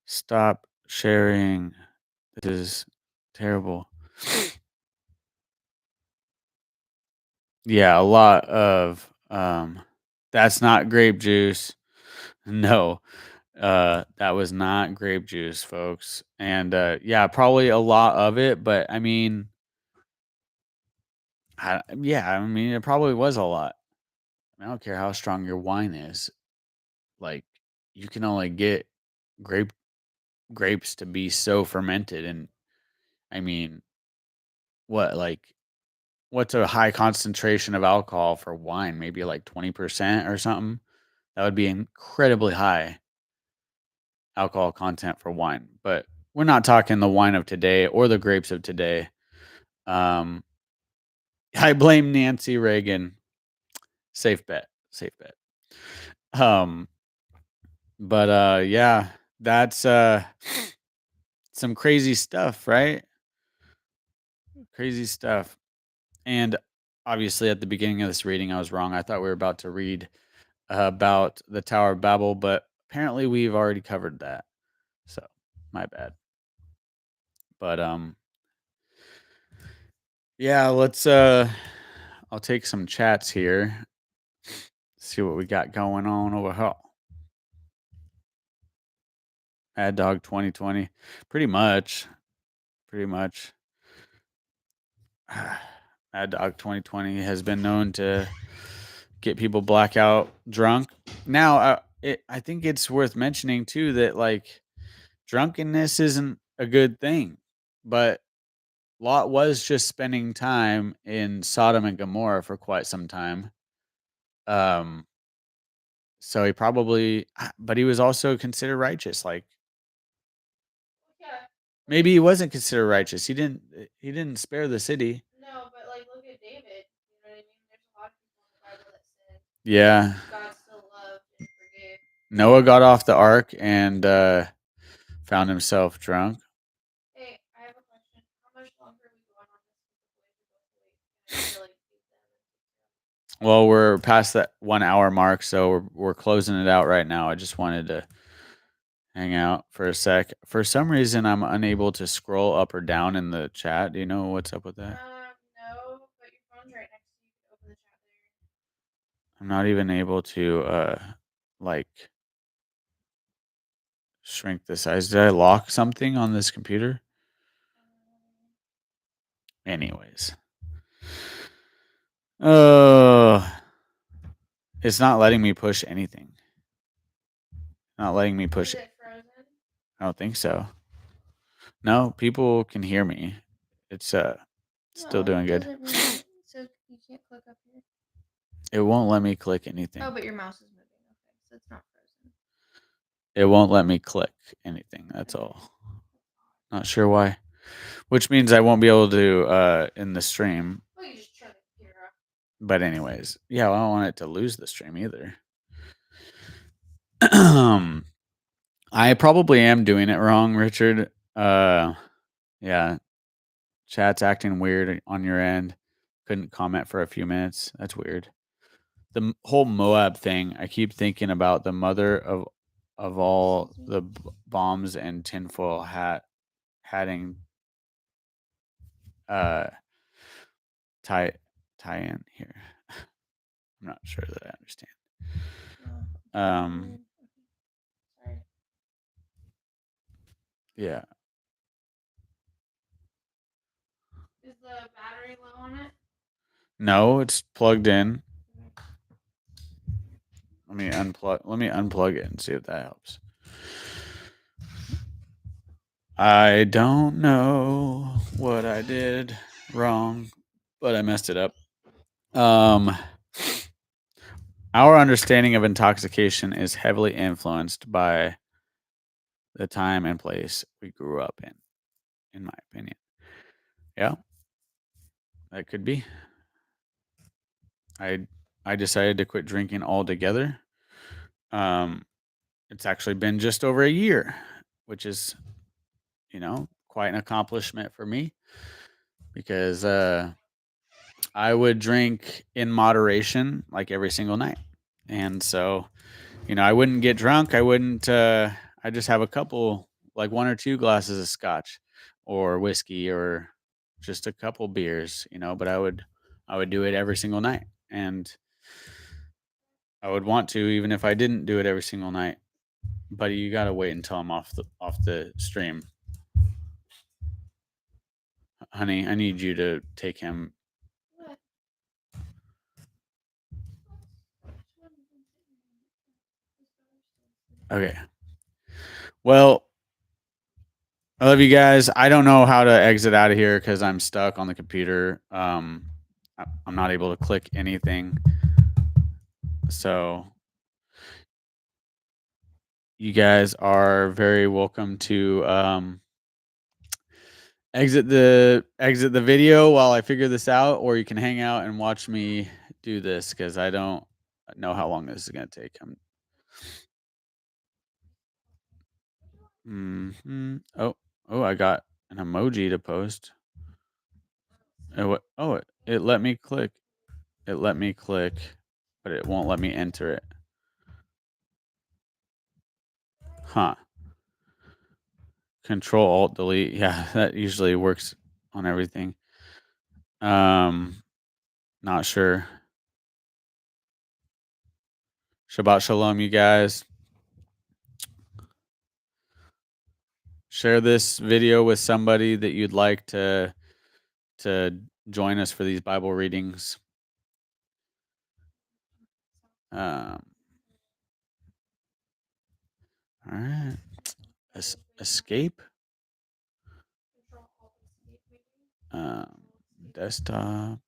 Stop sharing. This is terrible. Yeah, a lot of that's not grape juice. No. That was not grape juice, folks. And yeah, probably a lot of it, but I mean it probably was a lot. I don't care how strong your wine is. Like, you can only get grapes to be so fermented, and I mean, what's a high concentration of alcohol for wine? Maybe like 20% or something. That would be incredibly high alcohol content for wine. But we're not talking the wine of today or the grapes of today. I blame Nancy Reagan. Safe bet. But yeah, that's some crazy stuff, right? Crazy stuff. And obviously at the beginning of this reading, I was wrong. I thought we were about to read about the Tower of Babel, but apparently we've already covered that. So, my bad. But yeah, let's I'll take some chats here. See what we got going on over here. Mad Dog 2020. Pretty much. Mad Dog 2020 has been known to get people blackout drunk. Now, I think it's worth mentioning too that like drunkenness isn't a good thing, but Lot was just spending time in Sodom and Gomorrah for quite some time. So he probably, but he was also considered righteous. Like, Maybe he wasn't considered righteous. He didn't spare the city. No, but like look at David. You know what I mean? There's a lot of people in the Bible that sinned. Yeah. God still loved and forgave. Noah got off the ark and found himself drunk. Hey, I have a question. How much longer are we going on this with the boys? Can I feel like beat them? Well, we're past that 1 hour mark, so we're closing it out right now. I just wanted to hang out for a sec. For some reason, I'm unable to scroll up or down in the chat. Do you know what's up with that? No, but your phone's right next to you. You can open the chat there. I'm not even able to like shrink the size. Did I lock something on this computer? Anyways. It's not letting me push anything. Not letting me push Is it. it frozen? I don't think so. No, people can hear me. It's still No, doing it good. doesn't mean it. So you can't click up here. It won't let me click anything. Oh, but your mouse is moving. Okay, so it's not frozen. It won't let me click anything. That's all. Not sure why. Which means I won't be able to in the stream. Well, you just turn the computer off. But anyways, yeah, I don't want it to lose the stream either. I probably am doing it wrong, Richard. Yeah. Chat's acting weird on your end. Couldn't comment for a few minutes. That's weird. The whole Moab thing, I keep thinking about the mother of all the bombs and tinfoil hatting tie in here. I'm not sure that I understand. Sorry. Yeah. Is the battery low on it? No, it's plugged in. Let me unplug it and see if that helps. I don't know what I did wrong, but I messed it up. Our understanding of intoxication is heavily influenced by the time and place we grew up in my opinion. Yeah. That could be. I decided to quit drinking altogether. It's actually been just over a year, which is, quite an accomplishment for me because I would drink in moderation like every single night. And so, I wouldn't get drunk. I wouldn't, I just have a couple, like 1 or 2 glasses of scotch or whiskey or just a couple beers, but I would do it every single night. And I would want to, even if I didn't do it every single night. Buddy, you got to wait until I'm off the stream. Honey, I need you to take him. What? Okay. Well, I love you guys. I don't know how to exit out of here because I'm stuck on the computer. I'm not able to click anything. So you guys are very welcome to exit the video while I figure this out, or you can hang out and watch me do this because I don't know how long this is going to take. Oh, I got an emoji to post. It let me click. It let me click, but it won't let me enter it. Huh. Control Alt Delete. Yeah, that usually works on everything. Not sure. Shabbat Shalom, you guys. Share this video with somebody that you'd like to join us for these Bible readings. All right. Escape. Desktop.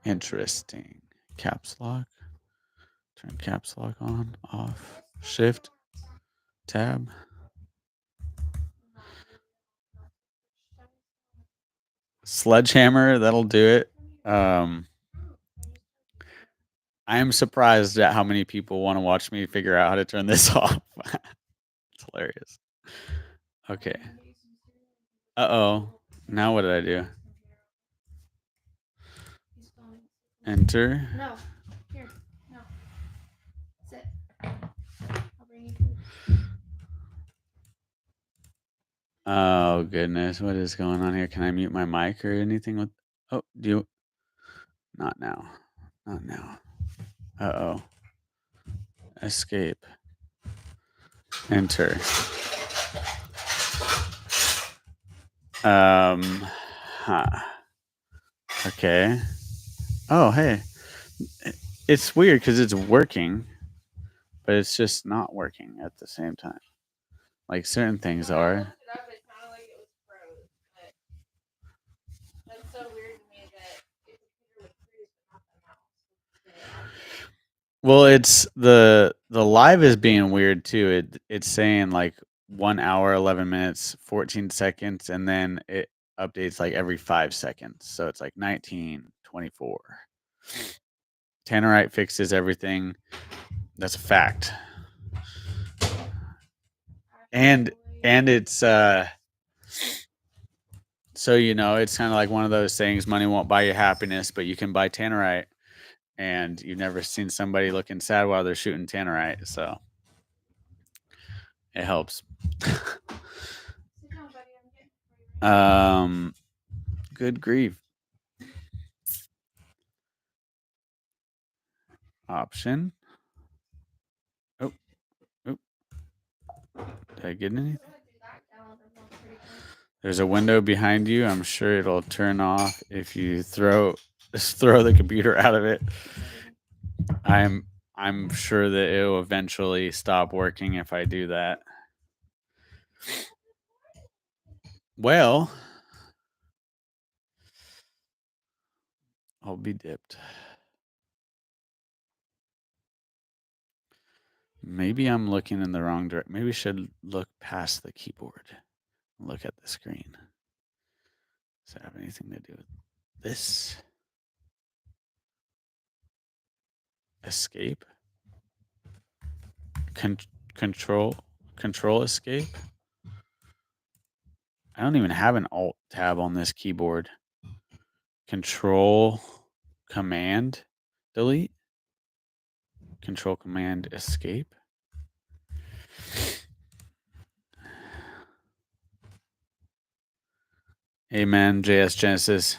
Interesting. Caps lock. Turn caps lock on, off, shift. tab. Sledgehammer, that'll do it. I am surprised at how many people want to watch me figure out how to turn this off. It's hilarious. Okay. Uh-oh. Now what did I do? Enter. No. Here. No. Sit. I'll bring you food. Oh goodness, what is going on here? Can I mute my mic or anything with oh do you not now. Not now. Uh-oh. Escape. Enter. Huh. Okay. Oh, hey. It's weird because it's working, but it's just not working at the same time. Like certain things When I are. looked it up, it sounded like it was froze, but that's so weird to me that the computer would freeze, but not the mouse would stay active. Well, it's the live is being weird too. It's saying like 1 hour, 11 minutes, 14 seconds, and then it updates like every 5 seconds. So it's like 19, 24. Tannerite fixes everything. That's a fact. And it's so you know, it's kind of like one of those things, money won't buy you happiness, but you can buy Tannerite. And you've never seen somebody looking sad while they're shooting Tannerite, so it helps. Sit down, buddy. I'm getting for you right Good grief. Option. Oh. Did I get anything? now. Do that calendar one pretty quick. There's a window behind you. I'm sure it'll turn off if you just throw the computer out of it. I'm sure that it will eventually stop working if I do that. Well, I'll be dipped. Maybe I'm looking in the wrong direction. Maybe I should look past the keyboard. Look at the screen. Does it have anything to do with this? Escape? Control escape? I don't even have an alt tab on this keyboard. Control command delete? Control command escape? Amen, JS Genesis.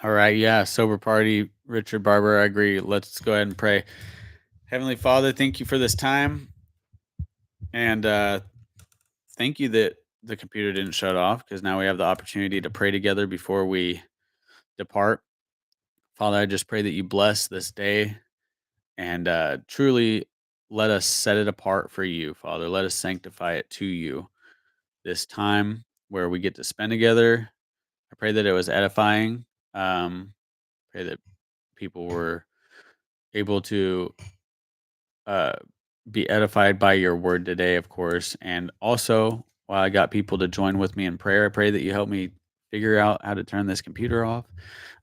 All right, yeah, sober party, Richard Barber, I agree. Let's go ahead and pray. Heavenly Father, thank you for this time. And thank you that the computer didn't shut off, because now we have the opportunity to pray together before we depart. Father, I just pray that you bless this day and truly let us set it apart for you, Father. Let us sanctify it to you this time where we get to spend together. I pray that it was edifying. Pray that people were able to be edified by your word today, of course. And also, while I got people to join with me in prayer, I pray that you help me figure out how to turn this computer off,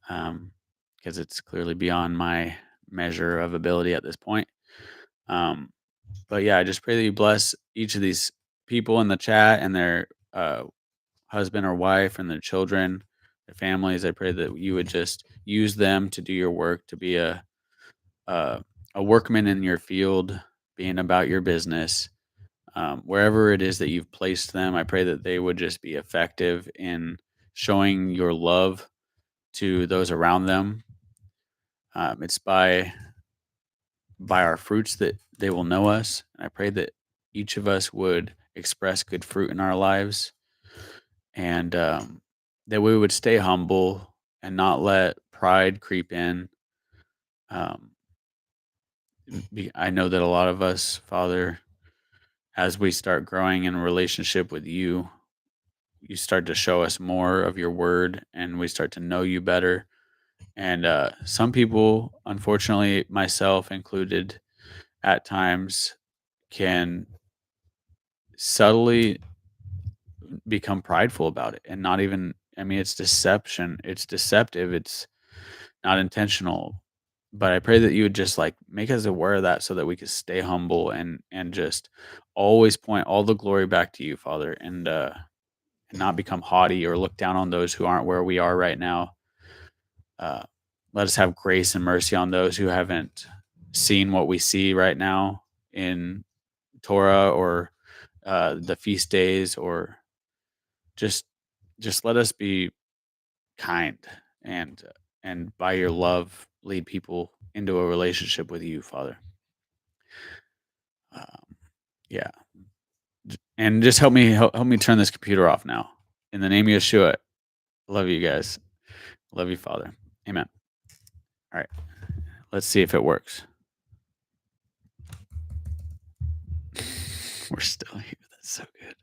because it's clearly beyond my measure of ability at this point. But yeah, I just pray that you bless each of these people in the chat and their husband or wife and their children, their families. I pray that you would just use them to do your work, to be a workman in your field, being about your business. Wherever it is that you've placed them, I pray that they would just be effective in showing your love to those around them. It's by our fruits that they will know us. And I pray that each of us would express good fruit in our lives, and that we would stay humble and not let pride creep in. I know that a lot of us, Father, as we start growing in a relationship with you, you start to show us more of your word, and we start to know you better. And some people, unfortunately, myself included, at times can subtly become prideful about it and not even, I mean, it's deception. It's deceptive. It's not intentional. But I pray that you would just like make us aware of that so that we could stay humble and just always point all the glory back to you, Father, and not become haughty or look down on those who aren't where we are right now. Uh, let us have grace and mercy on those who haven't seen what we see right now in Torah or the feast days, or just let us be kind and by your love lead people into a relationship with you, Father. Yeah, and just help me turn this computer off now. In the name of Yeshua, love you guys. Love you, Father. Amen. All right, let's see if it works. We're still here. That's so good.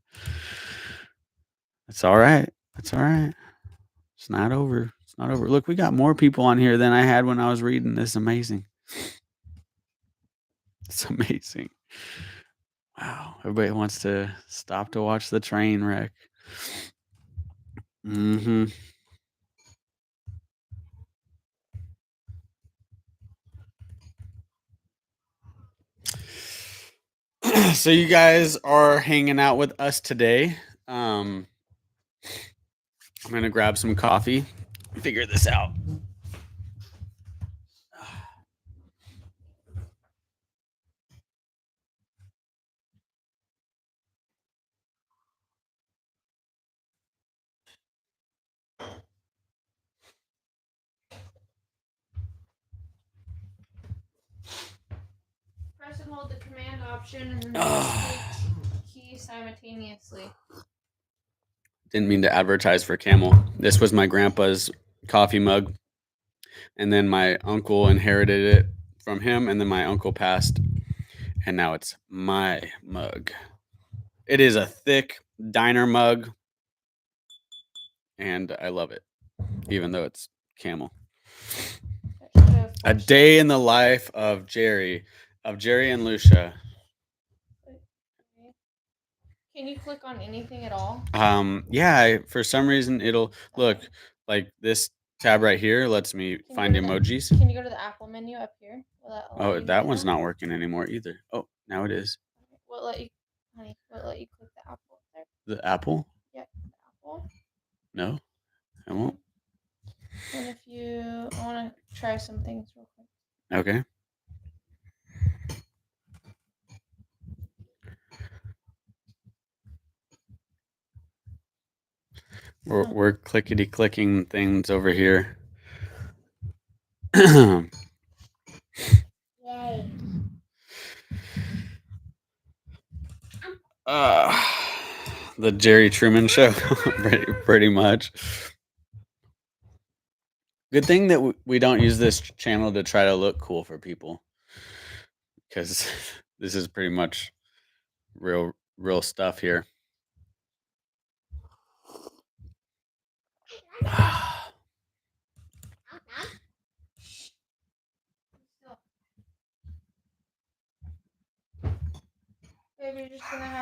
That's all right. That's all right. It's not over. It's not over. Look, we got more people on here than I had when I was reading. This is amazing. It's amazing. Wow. Everybody wants to stop to watch the train wreck. Mm-hmm. So you guys are hanging out with us today. I'm gonna grab some coffee, figure this out. Press and hold the command option and then the switch key simultaneously. Didn't mean to advertise for Camel. This was my grandpa's coffee mug, and then my uncle inherited it from him, and then my uncle passed, and now it's my mug. It is a thick diner mug, and I love it, even though it's Camel. A day in the life of Jerry and Lucia. Can you click on anything at all? Yeah, for some reason it'll look like this tab right here lets me find emojis. Can you go to the Apple menu up here? Oh, that one's not working anymore either. Oh, now it is. Will it let you, honey? Will it let you click the apple up there? The apple? Yep, the apple. No, I won't. And if you, I want to try some things real quick. Okay. We're clickety clicking things over here. Yay. The Jerry Truman Show, pretty much. Good thing that we don't use this channel to try to look cool for people, because this is pretty much real stuff here.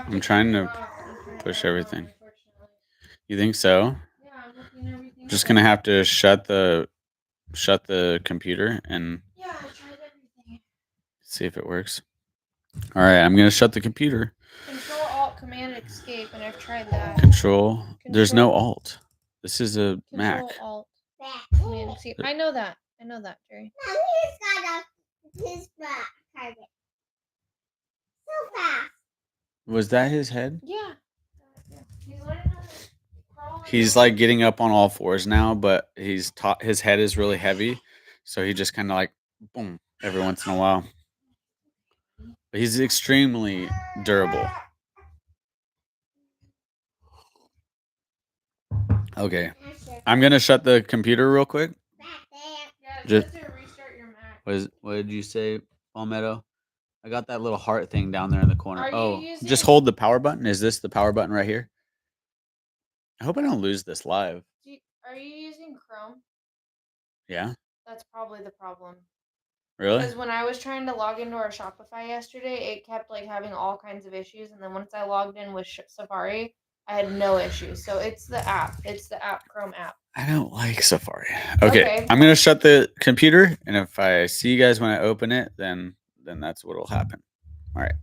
I'm trying to push everything. You think so? Yeah, I'm looking everything. Just gonna have to shut the computer and yeah, I tried everything. see if it works. All right, I'm gonna shut the computer. Control Alt Command Escape, and I've tried that. Control. There's no Alt. This is a Mac. Control Alt Command Escape. I know that, Jerry. Now he's got his back target. So fast. Was that his head? Yeah. He's learning how to crawl. He's like getting up on all fours now, but his head is really heavy, so he just kind of like boom every once in a while. But he's extremely durable. Okay, I'm gonna shut the computer real quick. Yeah, it says to restart your Mac. What did you say, Palmetto? I got that little heart thing down there in the corner. Are you Just hold the power button. Is this the power button right here? I hope I don't lose this live. Are you using Chrome? Yeah. That's probably the problem. Really? Because when I was trying to log into our Shopify yesterday, it kept like having all kinds of issues, and then once I logged in with Safari, I had no issues. So it's the app. It's the app Chrome app. I don't like Safari. Okay, Okay. I'm gonna shut the computer, and if I see you guys when I open it, then that's what'll happen. All right.